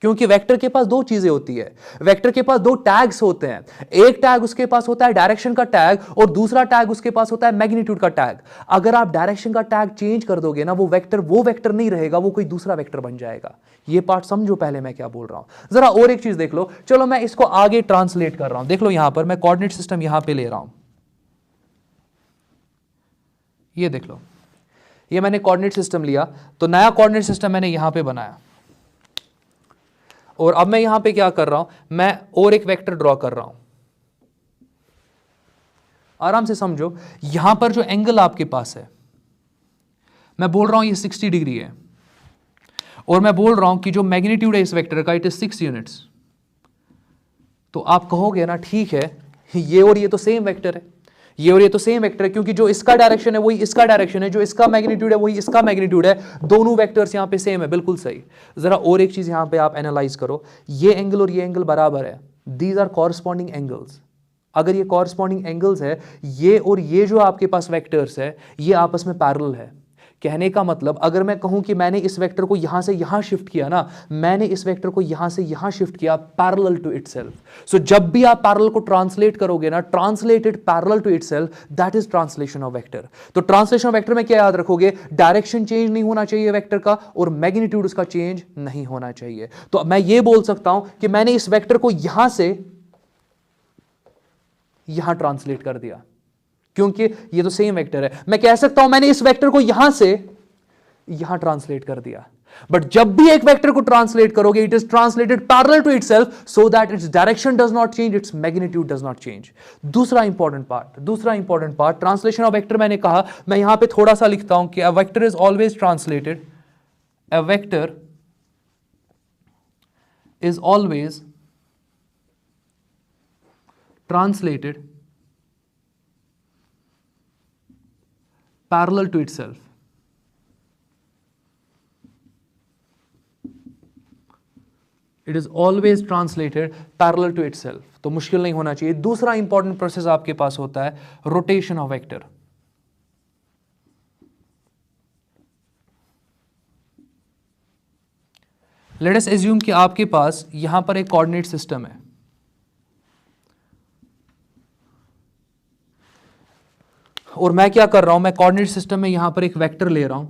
क्योंकि वेक्टर के पास दो चीजें होती है, वेक्टर के पास दो टैग्स होते हैं। एक टैग उसके पास होता है डायरेक्शन का टैग, और दूसरा टैग उसके पास होता है मैग्नीट्यूड का टैग। अगर आप डायरेक्शन का टैग चेंज कर दोगे ना, वो वेक्टर नहीं रहेगा, वो कोई दूसरा वेक्टर बन जाएगा। ये पार्ट समझो पहले मैं क्या बोल रहा हूं। जरा और एक चीज देख लो। चलो मैं इसको आगे ट्रांसलेट कर रहा हूं। देख लो यहां पर मैं कोऑर्डिनेट सिस्टम यहां पे ले रहा हूं। ये देख लो, ये मैंने कोऑर्डिनेट सिस्टम लिया, तो नया कोऑर्डिनेट सिस्टम मैंने यहां पे बनाया, और अब मैं यहां पे क्या कर रहा हूं, मैं और एक वेक्टर ड्रॉ कर रहा हूं। आराम से समझो, यहां पर जो एंगल आपके पास है, मैं बोल रहा हूं ये 60 डिग्री है, और मैं बोल रहा हूं कि जो मैग्नीट्यूड है इस वेक्टर का इट इज 6 यूनिट्स। तो आप कहोगे ना ठीक है, ये और ये तो सेम वेक्टर है, ये और ये तो सेम वेक्टर है, क्योंकि जो इसका डायरेक्शन है वही इसका डायरेक्शन है, जो इसका मैग्नीट्यूड है वही इसका मैग्नीट्यूड है, दोनों वेक्टर्स यहां पे सेम है। बिल्कुल सही। जरा और एक चीज यहां पे आप एनालाइज करो, ये एंगल और ये एंगल बराबर है, दीज आर कॉरस्पॉन्डिंग एंगल्स। अगर ये कॉरस्पॉन्डिंग एंगल्स है, ये और ये जो आपके पास वेक्टर्स है, ये आपस में पैरेलल है। कहने का मतलब अगर मैं कहूं कि मैंने इस वेक्टर को यहां से यहां शिफ्ट किया ना, मैंने इस वेक्टर को यहां से यहां शिफ्ट किया पैरेलल टू इटसेल्फ। सो जब भी आप पैरेलल को ट्रांसलेट करोगे ना, translated parallel to itself, that is translation of vector. तो ट्रांसलेशन ऑफ वेक्टर में क्या याद रखोगे? डायरेक्शन चेंज नहीं होना चाहिए वेक्टर का, और मैग्नीट्यूड उसका चेंज नहीं होना चाहिए। तो मैं ये बोल सकता हूं कि मैंने इस वेक्टर को यहां से यहां ट्रांसलेट कर दिया, क्योंकि ये तो सेम वेक्टर है। मैं कह सकता हूं मैंने इस वेक्टर को यहां से यहां ट्रांसलेट कर दिया। बट जब भी एक वेक्टर को ट्रांसलेट करोगे, it is translated parallel to itself, so that its direction does not change, its magnitude does not change. दूसरा important part translation of vector, मैंने कहा मैं यहां पे थोड़ा सा लिखता हूं कि a vector is always translated, a vector is always translated parallel to itself. It is always translated parallel to itself. तो मुश्किल नहीं होना चाहिए। दूसरा इंपॉर्टेंट प्रोसेस आपके पास होता है rotation of vector. Let us assume कि आपके पास यहां पर एक कोऑर्डिनेट सिस्टम है, और मैं क्या कर रहा हूं, मैं कोऑर्डिनेट सिस्टम में यहां पर एक वेक्टर ले रहा हूं।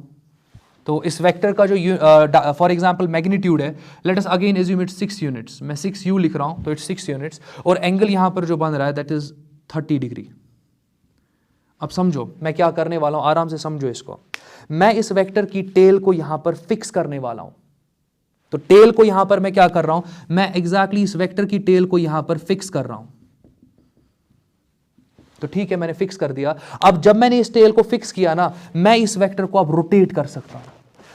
तो इस वेक्टर का जो फॉर एग्जांपल मैग्नीट्यूड है, let us again assume it's 6 units. मैं 6u लिख रहा हूं, तो इट्स 6 यूनिट्स, और एंगल यहां पर जो बन रहा है दैट इज 30 डिग्री। अब समझो मैं क्या करने वाला हूं, आराम से समझो इसको। मैं इस वेक्टर की टेल को यहां पर फिक्स करने वाला हूं। तो टेल को यहां पर मैं क्या कर रहा हूं, मैं एग्जैक्टली इस वेक्टर की टेल को यहां पर फिक्स कर रहा हूं। तो ठीक है, मैंने फिक्स कर दिया। अब जब मैंने इस टेल को फिक्स किया ना, मैं इस वेक्टर को अब रोटेट कर सकता हूं।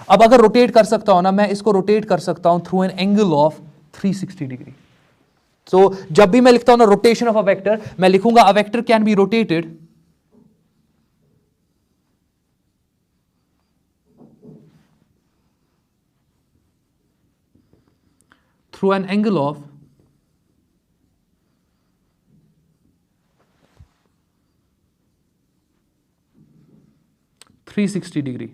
अब अगर रोटेट कर सकता हूं ना, मैं इसको रोटेट कर सकता हूं through an angle of 360 degree. So जब भी मैं लिखता हूं ना रोटेशन ऑफ अ वेक्टर, मैं लिखूंगा अ vector can B rotated through an angle of 360 degree.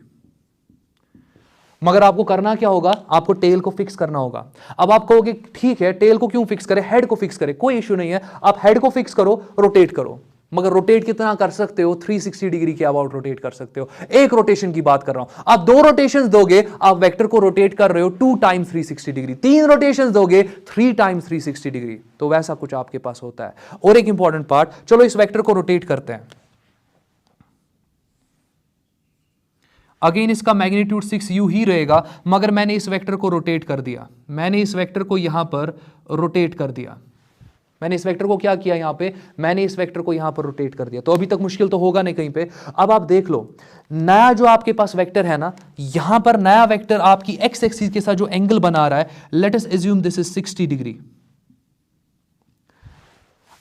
मगर आपको करना क्या होगा, आपको टेल को फिक्स करना होगा। अब आप कहोगे ठीक है टेल को क्यों फिक्स करें, हेड को फिक्स करें, कोई इश्यू नहीं है, आप हेड को फिक्स करो, रोटेट करो, मगर रोटेट कितना कर सकते हो, 360 डिग्री के अबाउट रोटेट कर सकते हो। एक रोटेशन की बात कर रहा हूं, आप 2 रोटेशंस दोगे, आप वेक्टर को रोटेट कर रहे हो 2 टाइम्स 360 डिग्री, 3 रोटेशंस दोगे 3 टाइम्स 360 डिग्री। तो वैसा कुछ आपके पास होता है। और एक इंपॉर्टेंट पार्ट, चलो इस वेक्टर को रोटेट करते हैं। अगेन इसका मैग्नीट्यूड 6u ही रहेगा, मगर मैंने इस वेक्टर को रोटेट कर दिया, मैंने इस वेक्टर को यहां पर रोटेट कर दिया, मैंने इस वेक्टर को क्या किया, यहां पे मैंने इस वेक्टर को यहां पर रोटेट कर दिया। तो अभी तक मुश्किल तो होगा नहीं कहीं पे। अब आप देख लो, नया जो आपके पास वेक्टर है ना, यहां पर नया वेक्टर आपकी एक्स एक्सिस के साथ जो एंगल बना रहा है, let us assume this is 60 degree.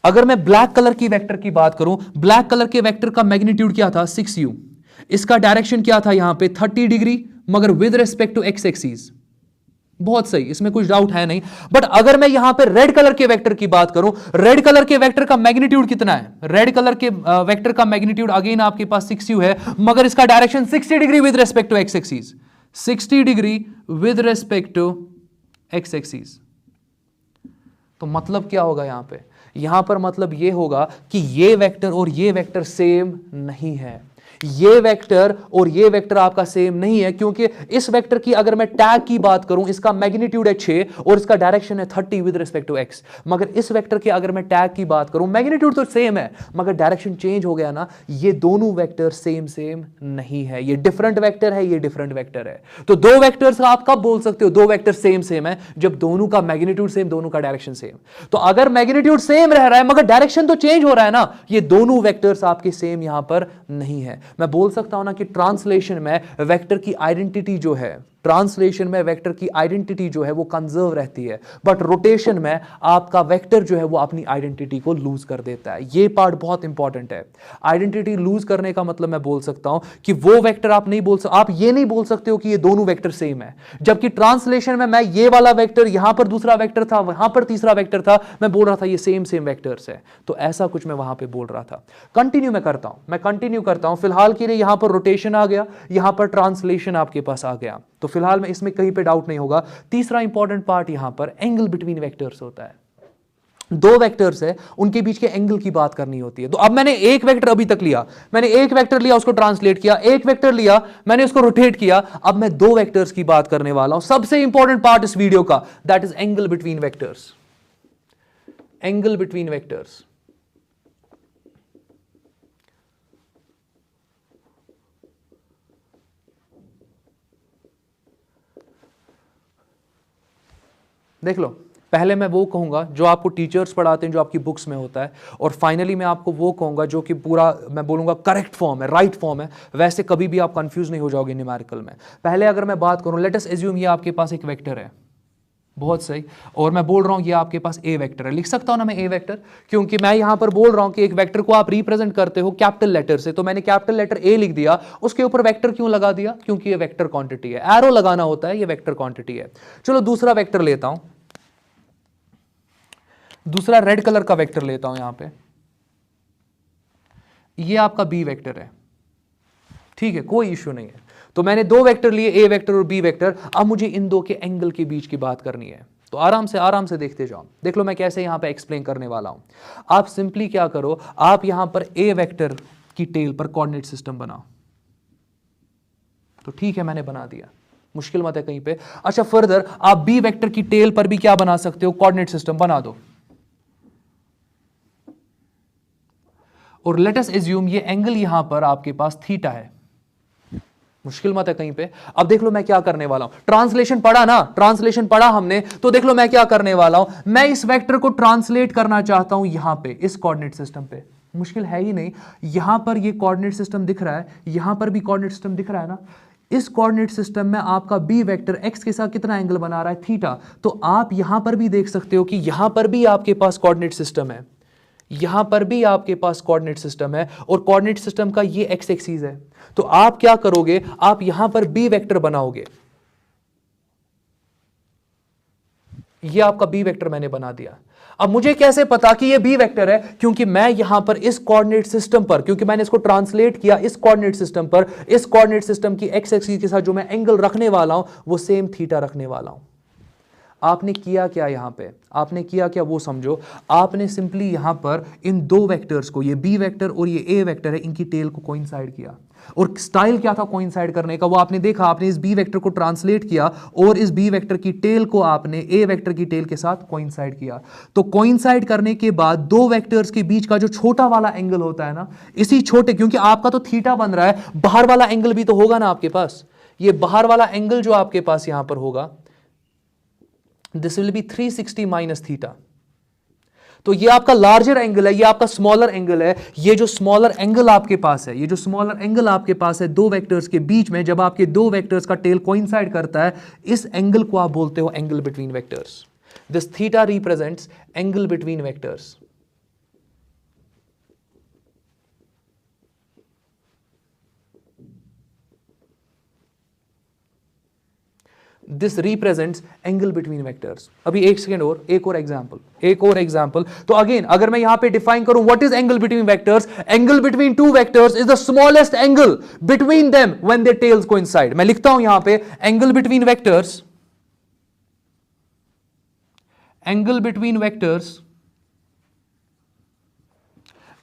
अगर मैं ब्लैक कलर की वेक्टर की बात करूं, ब्लैक कलर के वेक्टर का मैग्नीट्यूड क्या था, 6u, इसका डायरेक्शन क्या था यहां पे 30 डिग्री, मगर with respect to x axis. बहुत सही, इसमें कुछ डाउट है नहीं। बट अगर मैं यहां पे रेड कलर के वेक्टर की बात करूं, रेड कलर के वेक्टर का मैग्नीट्यूड कितना है, रेड कलर के वेक्टर का मैग्नीट्यूड अगेन आपके पास 6u है, मगर इसका direction 60 degree with respect to x axis, 60 degree with respect to x axis. तो मतलब क्या होगा यहां पर मतलब यह होगा कि ये वेक्टर और ये वेक्टर सेम नहीं है, ये वेक्टर और ये वेक्टर आपका सेम नहीं है, क्योंकि इस वेक्टर की अगर मैं टैग की बात करूं, इसका मैग्नीट्यूड है 6 और इसका डायरेक्शन है 30 विद रिस्पेक्ट टू एक्स, मगर इस वेक्टर के अगर मैं टैग की बात करूं, मैग्नीट्यूड तो सेम है मगर डायरेक्शन चेंज हो गया ना, ये दोनों वेक्टर सेम नहीं है, ये डिफरेंट वेक्टर है, ये डिफरेंट वेक्टर है। तो दो वेक्टर्स आप कब बोल सकते हो दो वेक्टर सेम है, जब दोनों का मैग्नीट्यूड सेम, दोनों का डायरेक्शन सेम। तो अगर मैग्नीट्यूड सेम रह रहा है मगर डायरेक्शन तो चेंज हो रहा है ना, ये दोनों वेक्टर्स आपके सेम यहां पर नहीं है। मैं बोल सकता हूं ना कि ट्रांसलेशन में वेक्टर की आइडेंटिटी जो है, ट्रांसलेशन में वेक्टर की आइडेंटिटी जो है वो कंजर्व रहती है, बट रोटेशन में आपका वेक्टर जो है वो अपनी आइडेंटिटी को लूज कर देता है। ये पार्ट बहुत इंपॉर्टेंट है। आइडेंटिटी लूज करने का मतलब मैं बोल सकता हूं कि वो वेक्टर आप नहीं बोल सकते, आप ये नहीं बोल सकते हो कि ये दोनों वेक्टर सेम है, जबकि ट्रांसलेशन में मैं ये वाला वेक्टर, यहां पर दूसरा वेक्टर था, वहां पर तीसरा वेक्टर था, मैं बोल रहा था ये सेम वेक्टर्स है। तो ऐसा कुछ मैं वहां पर बोल रहा था। कंटिन्यू मैं कंटिन्यू करता हूं। फिलहाल के लिए यहां पर रोटेशन आ गया, यहां पर ट्रांसलेशन आपके पास आ गया, तो फिलहाल में इसमें कहीं पे डाउट नहीं होगा। तीसरा इंपॉर्टेंट पार्ट यहां पर एंगल बिटवीन वेक्टर्स होता है। दो वेक्टर्स है, उनके बीच के एंगल की बात करनी होती है। तो अब मैंने एक वेक्टर अभी तक लिया, मैंने एक वेक्टर लिया, उसको ट्रांसलेट किया, एक वेक्टर लिया, मैंने उसको रोटेट किया, अब मैं दो वेक्टर्स की बात करने वाला हूं। सबसे इंपॉर्टेंट पार्ट इस वीडियो का, that is angle between vectors. Angle between vectors. देख लो, पहले मैं वो कहूंगा जो आपको टीचर्स पढ़ाते हैं, जो आपकी बुक्स में होता है, और फाइनली मैं आपको वो कहूंगा जो कि पूरा मैं बोलूंगा करेक्ट फॉर्म है, राइट फॉर्म है। वैसे कभी भी आप कंफ्यूज नहीं हो जाओगे न्यूमेरिकल में। पहले अगर मैं बात करूं, लेट अस अज्यूम ये आपके पास एक वेक्टर है, बहुत सही, और मैं बोल रहा हूं ये आपके पास ए वेक्टर है। लिख सकता हूं ना मैं ए वेक्टर, क्योंकि मैं यहां पर बोल रहा हूं कि एक वेक्टर को आप रिप्रेजेंट करते हो कैपिटल लेटर से, तो मैंने कैपिटल लेटर ए लिख दिया, उसके ऊपर वेक्टर क्यों लगा दिया, क्योंकि ये वेक्टर क्वांटिटी है, एरो लगाना होता है, ये वेक्टर क्वांटिटी है। चलो दूसरा वेक्टर लेता हूं, दूसरा रेड कलर का वेक्टर लेता हूं। यहां पे ये आपका बी वेक्टर है, ठीक है, कोई इश्यू नहीं है। तो मैंने दो वेक्टर लिए, ए वेक्टर और बी वेक्टर। अब मुझे इन दो के एंगल के बीच की बात करनी है, तो आराम से देखते जाओ। देख लो मैं कैसे यहां पे एक्सप्लेन करने वाला हूं। आप सिंपली क्या करो, आप यहां पर ए वेक्टर की टेल पर कोऑर्डिनेट सिस्टम बनाओ। तो ठीक है, मैंने बना दिया, मुश्किल मत है कहीं पे। अच्छा, फर्दर आप बी वेक्टर की टेल पर भी क्या बना सकते हो, कोऑर्डिनेट सिस्टम बना दो। और लेट अस अज्यूम ये एंगल यहां पर आपके पास थीटा है, मुश्किल मत है कहीं पे। अब देख लो मैं क्या करने वाला हूं, ट्रांसलेशन पढ़ा ना, ट्रांसलेशन पढ़ा हमने, तो देख लो मैं क्या करने वाला हूं। मैं इस वेक्टर को ट्रांसलेट करना चाहता हूं यहां पे, इस कोऑर्डिनेट सिस्टम पे। मुश्किल है ही नहीं, यहां पर ये कोऑर्डिनेट सिस्टम दिख रहा है, यहां पर भी कोऑर्डिनेट सिस्टम दिख रहा है ना। इस कोऑर्डिनेट सिस्टम में आपका बी वेक्टर एक्स के साथ कितना एंगल बना रहा है, थीटा। तो आप यहां पर भी देख सकते हो कि यहां पर भी आपके पास कोऑर्डिनेट सिस्टम है, यहां पर भी आपके पास कोऑर्डिनेट सिस्टम है, और कोऑर्डिनेट सिस्टम का ये एक्स एक्सिस है। तो आप क्या करोगे, आप यहां पर बी वेक्टर बनाओगे, ये आपका बी वेक्टर मैंने बना दिया। अब मुझे कैसे पता कि ये बी वेक्टर है? क्योंकि मैं यहां पर इस कोऑर्डिनेट सिस्टम पर, क्योंकि मैंने इसको ट्रांसलेट किया इस कोऑर्डिनेट सिस्टम पर, इस कोऑर्डिनेट सिस्टम की एक्स एक्सिस के साथ जो मैं एंगल रखने वाला हूं वो सेम थीटा रखने वाला हूं। आपने किया क्या यहां पे? आपने किया क्या वो समझो। आपने सिंपली यहां पर इन दो वेक्टर्स को, ये बी वेक्टर और ये ए वेक्टर है, इनकी टेल को कोइंसाइड किया। और स्टाइल क्या था कोइंसाइड करने का? वो आपने देखा, आपने इस बी वेक्टर को ट्रांसलेट किया और इस बी वेक्टर की टेल को आपने ए वेक्टर की टेल के साथ कोइंसाइड किया। तो कोइंसाइड करने के बाद दो वेक्टर्स के बीच का जो छोटा वाला एंगल होता है ना, इसी छोटे, क्योंकि आपका तो थीटा बन रहा है, बाहर वाला एंगल भी तो होगा ना आपके पास। ये बाहर वाला एंगल जो आपके पास यहां पर होगा, this will be 360 minus theta. तो ये आपका लार्जर एंगल है, ये आपका स्मॉलर एंगल है। ये जो स्मॉलर एंगल आपके पास है, ये जो स्मॉलर एंगल आपके पास है दो वेक्टर्स के बीच में, जब आपके दो वेक्टर्स का टेल कोइंसाइड करता है, इस एंगल को आप बोलते हो angle between vectors. This theta represents angle between vectors. This represents angle between vectors. अभी एक सेकेंड और, एक और एग्जांपल। तो अगेन अगर मैं यहां पे डिफाइन करूं what is angle between vectors, angle between two vectors is the smallest angle between them when there tales coincide. मैं लिखता हूं यहां पे angle between vectors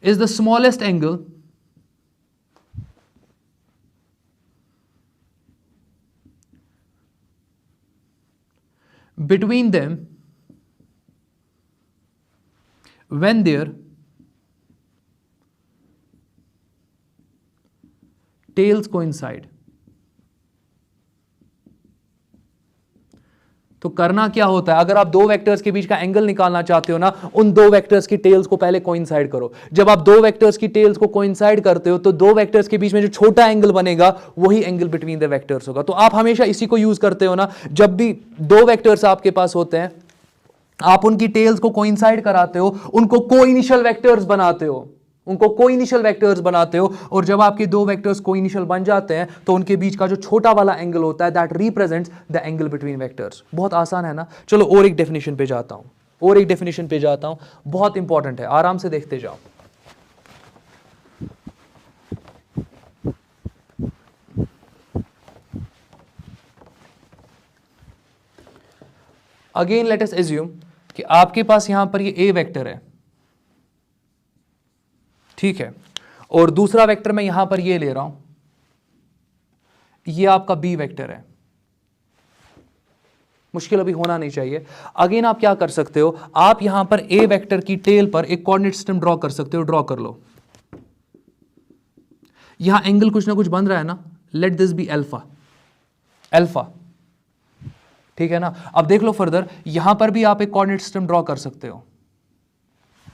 is the smallest angle between them when their tails coincide। तो करना क्या होता है, अगर आप दो वेक्टर्स के बीच का एंगल निकालना चाहते हो ना, उन दो वेक्टर्स की टेल्स को पहले कोइंसाइड करो। जब आप दो वेक्टर्स की टेल्स को कोइंसाइड करते हो तो दो वेक्टर्स के बीच में जो छोटा एंगल बनेगा वही एंगल बिटवीन द वेक्टर्स होगा। तो आप हमेशा इसी को यूज करते हो ना, जब भी दो वेक्टर्स आपके पास होते हैं, आप उनकी टेल्स को कोइंसाइड कराते हो, उनको कोइनिशियल वेक्टर्स बनाते हो, और जब आपके दो वेक्टर्स कोइनिशियल बन जाते हैं तो उनके बीच का जो छोटा वाला एंगल होता है that represents the angle between vectors. बहुत आसान है ना। चलो और एक डेफिनेशन पे जाता हूं, बहुत इंपॉर्टेंट है, आराम से देखते जाओ। अगेन लेट अस एज्यूम कि आपके पास यहां पर ये ए वेक्टर है, ठीक है, और दूसरा वेक्टर मैं यहां पर ये ले रहा हूं, ये आपका बी वेक्टर है। मुश्किल अभी होना नहीं चाहिए। अगेन आप क्या कर सकते हो, आप यहां पर ए वेक्टर की टेल पर एक कोऑर्डिनेट सिस्टम ड्रॉ कर सकते हो। ड्रॉ कर लो। यहां एंगल कुछ ना कुछ बन रहा है ना, लेट दिस बी अल्फा, ठीक है ना। अब देख लो फर्दर, यहां पर भी आप एक कोऑर्डिनेट सिस्टम ड्रॉ कर सकते हो,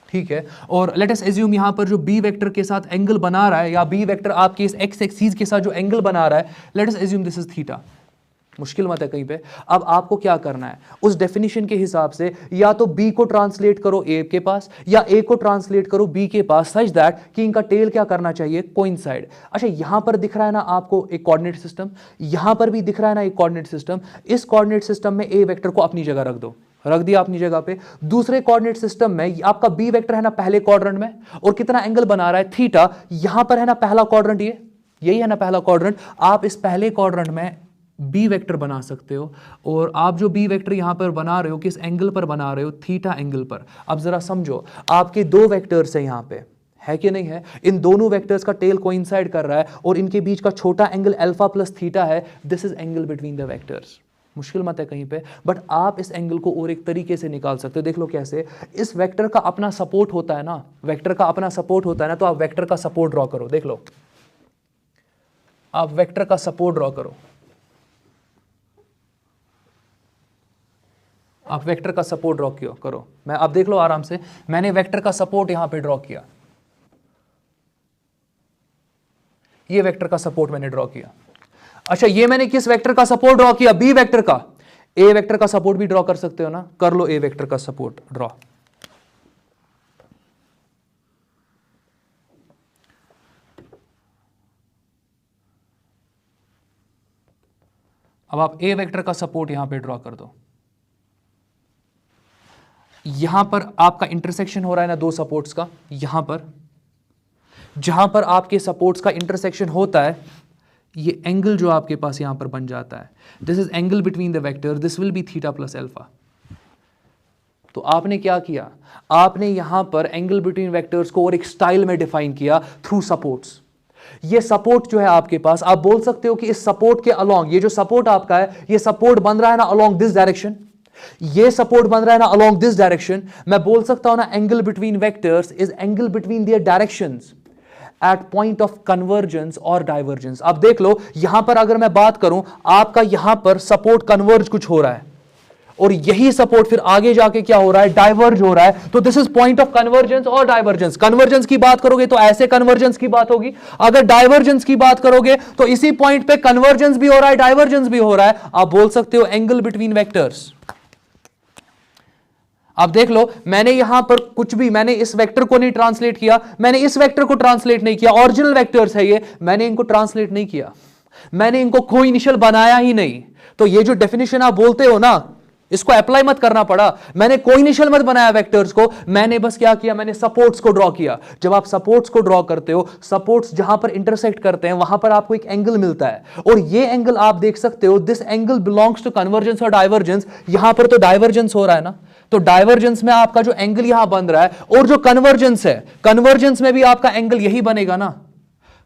ठीक है। और लेट अस एज्यूम यहां पर जो बी वेक्टर के साथ एंगल बना रहा है, या बी वेक्टर आपके इस एक्स एक्सिस के साथ जो एंगल बना रहा है, let us assume this is theta. मुश्किल मत है कहीं पे। अब आपको क्या करना है, उस डेफिनेशन के हिसाब से या तो बी को ट्रांसलेट करो ए के पास, या ए को ट्रांसलेट करो बी के पास, सच दैट कि इनका टेल क्या करना चाहिए, कोइंसाइड। अच्छा, यहां पर दिख रहा है ना आपको एक कोऑर्डिनेट सिस्टम, यहां पर भी दिख रहा है ना एक कोऑर्डिनेट सिस्टम। इस कोऑर्डिनेट सिस्टम में ए वेक्टर को अपनी जगह रख दिया अपनी जगह पे। दूसरे कोऑर्डिनेट सिस्टम में आपका बी वेक्टर है ना पहले क्वाड्रेंट में, और कितना एंगल बना रहा है, थीटा। यहां पर है ना पहला क्वाड्रेंट, यही है ना पहला क्वाड्रेंट। आप इस पहले क्वाड्रेंट में बी वेक्टर बना सकते हो, और आप जो बी वेक्टर यहां पर बना रहे हो किस एंगल पर बना रहे हो, थीटा एंगल पर। अब जरा समझो, आपके दो वेक्टर्स है यहां पे, है कि नहीं है। इन दोनों वेक्टर्स का टेल कोइंसाइड कर रहा है और इनके बीच का छोटा एंगल अल्फा प्लस थीटा है। This is angle between the vectors. मुश्किल मत है कहीं पे, बट आप इस एंगल को और एक तरीके से निकाल सकते हो। देख लो कैसे। इस वेक्टर का अपना सपोर्ट होता है ना, तो आप वेक्टर का सपोर्ट ड्रॉ करो। देख लो, आप वेक्टर का सपोर्ट ड्रॉ करो। आप वेक्टर का सपोर्ट ड्रॉ करो। मैं अब देख लो आराम से, मैंने वेक्टर का सपोर्ट यहां पे ड्रॉ किया, ये वेक्टर का सपोर्ट मैंने ड्रॉ किया। अच्छा, ये मैंने किस वेक्टर का सपोर्ट ड्रॉ किया, बी वेक्टर का। ए वेक्टर का सपोर्ट भी ड्रॉ कर सकते हो ना, कर लो ए वेक्टर का सपोर्ट ड्रॉ। अब आप ए वेक्टर का सपोर्ट यहां पे ड्रॉ कर दो। यहां पर आपका इंटरसेक्शन हो रहा है ना दो सपोर्ट्स का, यहां पर जहां पर आपके सपोर्ट्स का इंटरसेक्शन होता है, ये एंगल जो आपके पास यहां पर बन जाता है, this is angle between the vector, this will be theta plus alpha. तो आपने क्या किया, आपने यहां पर एंगल बिटवीन वेक्टर्स को और एक स्टाइल में डिफाइन किया थ्रू सपोर्ट्स। ये सपोर्ट जो है आपके पास, आप बोल सकते हो कि इस सपोर्ट के अलोंग, ये जो सपोर्ट आपका है, ये सपोर्ट बन रहा है ना अलोंग दिस डायरेक्शन, ये सपोर्ट बन रहा है ना अलोंग दिस डायरेक्शन, मैं बोल सकता हूं ना angle between vectors is angle between their directions at point of convergence और डाइवर्जेंस। अब देख लो यहां पर अगर मैं बात करूं, आपका यहां पर सपोर्ट कन्वर्ज कुछ हो रहा है और यही सपोर्ट फिर आगे जाके क्या हो रहा है, डाइवर्ज हो रहा है, तो this is point of convergence और डाइवर्जेंस। कन्वर्जेंस की बात करोगे तो ऐसे कन्वर्जेंस की बात होगी, अगर डाइवर्जेंस की बात करोगे तो इसी पॉइंट पे कन्वर्जेंस भी हो रहा है, डाइवर्जेंस भी हो रहा है, आप बोल सकते हो एंगल बिटवीन वेक्टर्स। अब देख लो मैंने यहां पर कुछ भी, मैंने इस वेक्टर को नहीं ट्रांसलेट किया, मैंने इस वेक्टर को ट्रांसलेट नहीं किया, ओरिजिनल वेक्टर्स है ये, मैंने इनको ट्रांसलेट नहीं किया, मैंने इनको कोई इनिशियल बनाया ही नहीं। तो ये जो डेफिनेशन आप बोलते हो ना, इसको अप्लाई मत करना पड़ा, मैंने कोई इनिशियल मत बनाया वेक्टर्स को, मैंने बस क्या किया, मैंने सपोर्ट्स को ड्रॉ किया। जब आप सपोर्ट्स को ड्रॉ करते हो, सपोर्ट्स जहां पर इंटरसेक्ट करते हैं वहां पर आपको एक एंगल मिलता है, और ये एंगल आप देख सकते हो, this angle belongs to convergence और डाइवर्जेंस। यहां पर तो डाइवर्जेंस हो रहा है ना, तो डाइवर्जेंस में आपका जो एंगल यहां बन रहा है, और जो कन्वर्जेंस है, कन्वर्जेंस में भी आपका एंगल यही बनेगा ना,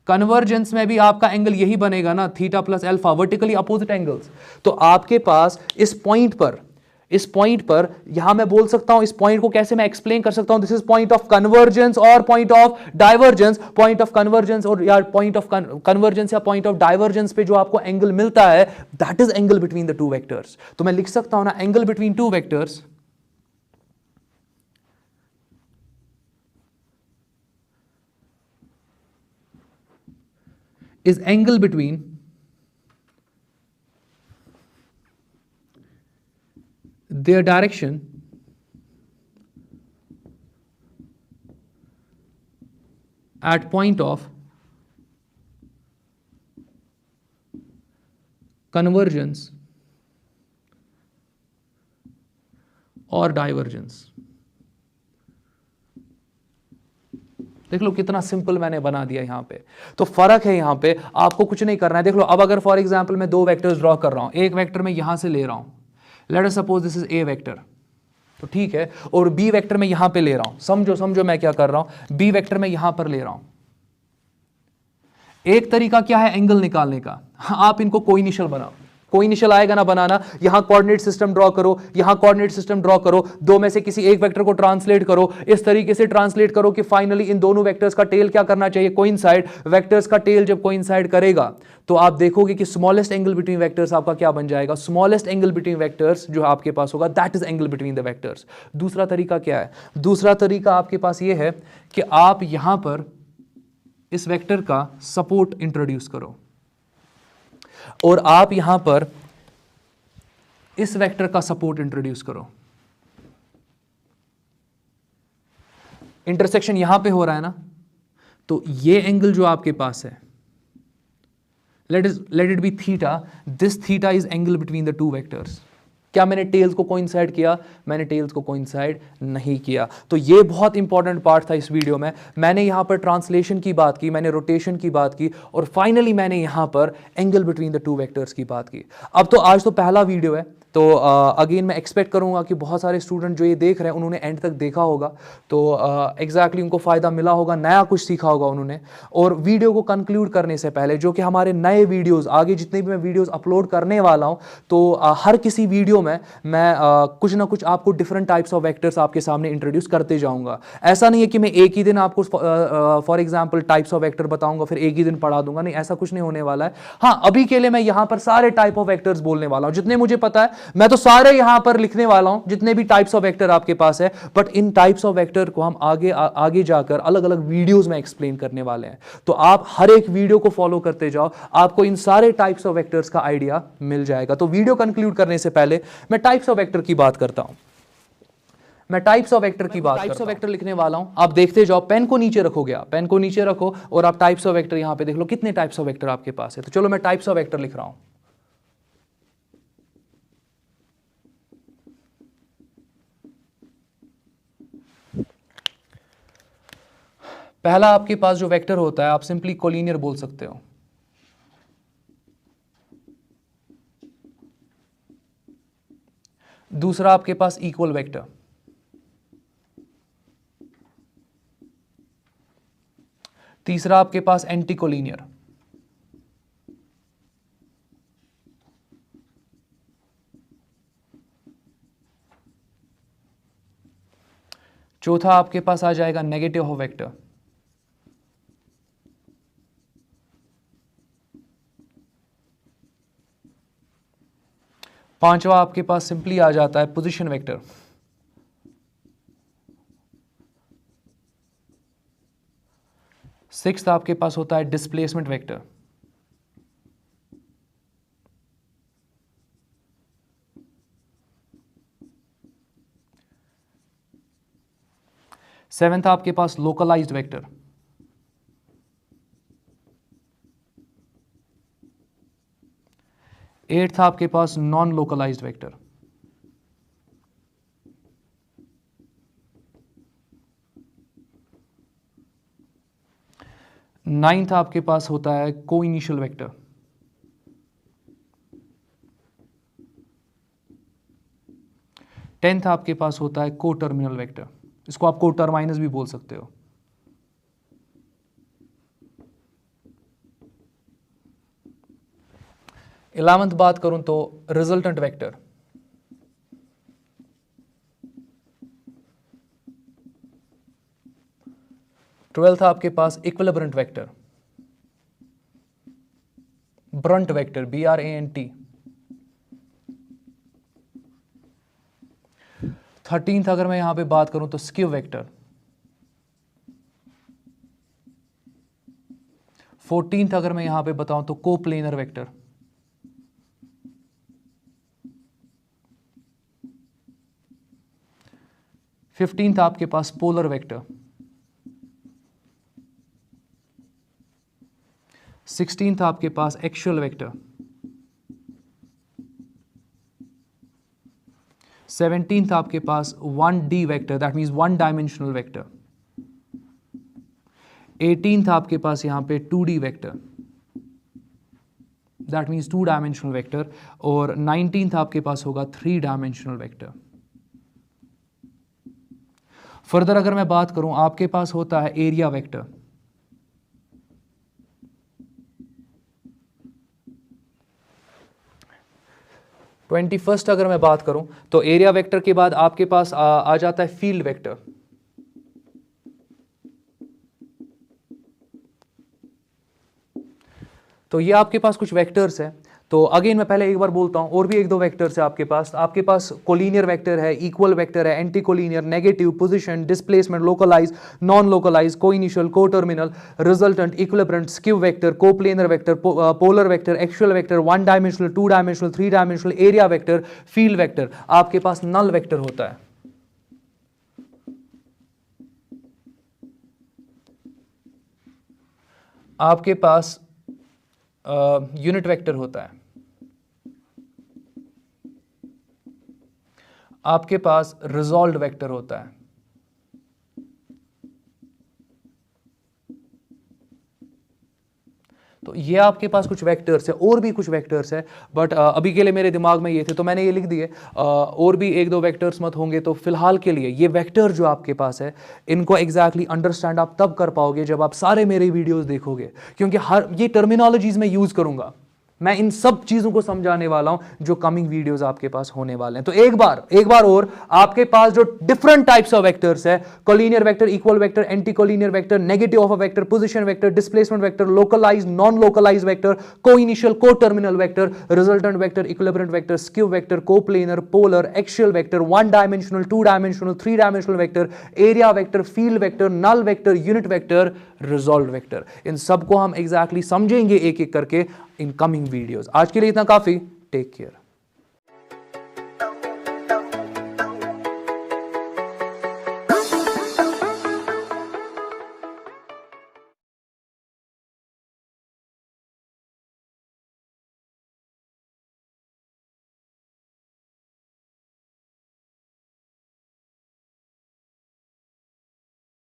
कन्वर्जेंस में भी आपका एंगल यही बनेगा ना, theta plus alpha, vertically opposite angles. तो आपके पास इस पॉइंट पर यहां मैं बोल सकता हूं, इस पॉइंट को कैसे मैं एक्सप्लेन कर सकता हूं, this is point of convergence और point of divergence. Point of convergence और या पॉइंट ऑफ कन्वर्जेंस या पॉइंट ऑफ डाइवर्जेंस पे जो आपको एंगल मिलता है, that is angle between the two vectors. तो मैं लिख सकता हूं ना, angle between two vectors is angle between their direction at point of convergence और डाइवर्जेंस। देख लो कितना सिंपल मैंने बना दिया यहां पे। तो फर्क है यहां पे, आपको कुछ नहीं करना है। देख लो अब अगर फॉर एग्जांपल मैं दो वेक्टर्स ड्रॉ कर रहा हूं, एक वेक्टर मैं यहां से ले रहा हूं, let us suppose this is a vector, तो ठीक है, और बी वेक्टर मैं यहां पे ले रहा हूं, समझो मैं क्या कर रहा हूं, बी वेक्टर मैं यहां पर ले रहा हूं। एक तरीका क्या है एंगल निकालने का, आप इनको कोई इनिशियल बनाओ, कोई इनिशियल आएगा ना बनाना, यहां कोऑर्डिनेट सिस्टम ड्रॉ करो, यहां कोऑर्डिनेट सिस्टम ड्रॉ करो, दो में से किसी एक वेक्टर को ट्रांसलेट करो, इस तरीके से ट्रांसलेट करो कि फाइनली इन दोनों वेक्टर्स का टेल क्या करना चाहिए, कोइंसाइड। वेक्टर्स का टेल जब कोइंसाइड करेगा तो आप देखोगे कि स्मॉलेस्ट एंगल बिटवीन वेक्टर्स आपका क्या बन जाएगा, स्मॉलेस्ट एंगल बिटवीन वेक्टर्स जो आपके पास होगा, that is angle between the vectors. दूसरा तरीका क्या है, दूसरा तरीका आपके पास ये है कि आप यहां पर इस वेक्टर का सपोर्ट इंट्रोड्यूस करो और आप यहां पर इस वेक्टर का सपोर्ट इंट्रोड्यूस करो। इंटरसेक्शन यहां पे हो रहा है ना, तो ये एंगल जो आपके पास है, let it be theta, this theta is angle between the two vectors. क्या मैंने टेल्स को कोइंसाइड किया, मैंने टेल्स को कोइंसाइड नहीं किया। तो ये बहुत इंपॉर्टेंट पार्ट था इस वीडियो में। मैंने यहां पर ट्रांसलेशन की बात की, मैंने रोटेशन की बात की, और फाइनली मैंने यहां पर angle between the two vectors की बात की। अब तो आज तो पहला वीडियो है, तो अगेन मैं एक्सपेक्ट करूंगा कि बहुत सारे स्टूडेंट जो ये देख रहे हैं उन्होंने एंड तक देखा होगा, तो एग्जैक्टली उनको फ़ायदा मिला होगा, नया कुछ सीखा होगा उन्होंने। और वीडियो को कंक्लूड करने से पहले, जो कि हमारे नए वीडियोस आगे जितने भी मैं वीडियोस अपलोड करने वाला हूं, तो हर किसी वीडियो में मैं कुछ ना कुछ आपको डिफरेंट टाइप्स ऑफ वेक्टर्स आपके सामने इंट्रोड्यूस करते जाऊंगा। ऐसा नहीं है कि मैं एक ही दिन आपको for example types of vector बताऊंगा फिर एक ही दिन पढ़ा दूंगा, नहीं, ऐसा कुछ नहीं होने वाला है। हाँ, अभी के लिए मैं यहां पर सारे टाइप ऑफ वेक्टर्स बोलने वाला हूं, जितने मुझे पता है मैं तो सारे यहां पर लिखने वाला हूं, जितने भी टाइप्स ऑफ वेक्टर आपके पास है। But in types of vector को हम आगे जाकर अलग अलग वीडियोस में एक्सप्लेन करने वाले हैं, तो आप हर एक वीडियो को फॉलो करते जाओ, आपको इन सारे टाइप्स ऑफ वेक्टर्स का आइडिया मिल जाएगा। तो वीडियो कंक्लूड करने से पहले मैं टाइप्स ऑफ वेक्टर की बात करता हूं। मैं टाइप्स ऑफ वेक्टर की बात टाइप्स ऑफ वेक्टर लिखने वाला हूं, आप देखते जाओ। पेन को नीचे रखोगे, आप पेन को नीचे रखो और आप टाइप्स ऑफ वेक्टर यहां पे देख लो कितने टाइप्स ऑफ वेक्टर आपके पास है। तो चलो मैं टाइप्स ऑफ वेक्टर लिख रहा हूं। पहला आपके पास जो वेक्टर होता है आप सिंपली कोलिनियर बोल सकते हो। दूसरा आपके पास इक्वल वेक्टर। तीसरा आपके पास एंटी कोलिनियर। चौथा आपके पास आ जाएगा नेगेटिव ऑफ वेक्टर। पांचवा आपके पास सिंपली आ जाता है पोजीशन वेक्टर। सिक्स्थ आपके पास होता है डिस्प्लेसमेंट वेक्टर। सेवेंथ आपके पास लोकलाइज्ड वेक्टर। एट्थ आपके पास नॉन लोकलाइज्ड वेक्टर। नाइन्थ आपके पास होता है को इनिशियल वेक्टर। टेंथ आपके पास होता है को टर्मिनल वेक्टर, इसको आप को टर्माइनस भी बोल सकते हो। इलेवंथ बात करूं तो रिजल्टेंट वेक्टर। ट्वेल्थ आपके पास equilibrant vector, brunt vector, BRANT। 13th अगर मैं यहां पे बात करूं तो स्क्यू वेक्टर। 14th अगर मैं यहां पे बताऊं तो कोप्लेनर वेक्टर। 15th आपके पास पोलर वेक्टर। 16th आपके पास एक्चुअल वेक्टर। 17th आपके पास 1D vector, that means one dimensional vector. 18th आपके पास यहां पे 2D vector, that means 2 dimensional vector. और 19th आपके पास होगा 3 डायमेंशनल वेक्टर। फर्दर अगर मैं बात करूं आपके पास होता है एरिया वेक्टर। ट्वेंटी फर्स्ट अगर मैं बात करूं तो एरिया वेक्टर के बाद आपके पास आ जाता है फील्ड वेक्टर। तो ये आपके पास कुछ वेक्टर्स है। तो अगेन मैं पहले एक बार बोलता हूं, और भी एक दो वेक्टर्स है आपके पास कोलिनियर वेक्टर है, इक्वल वेक्टर है, anti collinear, negative, position, displacement, localise, non localise, coinitial, coterminal, resultant, equilibrant, skew vector, coplanar vector, polar vector, actual vector, 1 dimensional, 2 dimensional, 3 dimensional, area vector, field vector. आपके पास null vector होता है। आपके पास unit vector होता है। आपके पास resolved vector होता है। तो ये आपके पास कुछ वेक्टर्स है, और भी कुछ वेक्टर्स है, बट अभी के लिए मेरे दिमाग में ये थे तो मैंने ये लिख दिए। और भी एक दो वेक्टर्स मत होंगे, तो फिलहाल के लिए ये वेक्टर जो आपके पास है इनको एग्जैक्टली अंडरस्टैंड आप तब कर पाओगे जब आप सारे मेरे वीडियोस देखोगे, क्योंकि हर ये टर्मिनोलॉजीज में यूज करूंगा। मैं इन सब चीजों को समझाने वाला हूं जो कमिंग वीडियोस आपके पास होने वाले हैं। तो एक बार और आपके पास जो डिफरेंट टाइप्स ऑफ वेक्टर्स है, collinear vector, equal vector, anti collinear vector, negative of a vector, position vector, displacement vector, localise, non localise vector, coinitial, coterminal vector, resultant vector, equilibrant vector, skew vector, coplanar, polar, axial vector, 1 dimensional, 2 dimensional, 3 dimensional vector, area vector, field vector, null vector, unit vector, resolved vector. इन सबको हम exactly समझेंगे एक एक करके in coming videos. आज के लिए इतना काफी। Take care.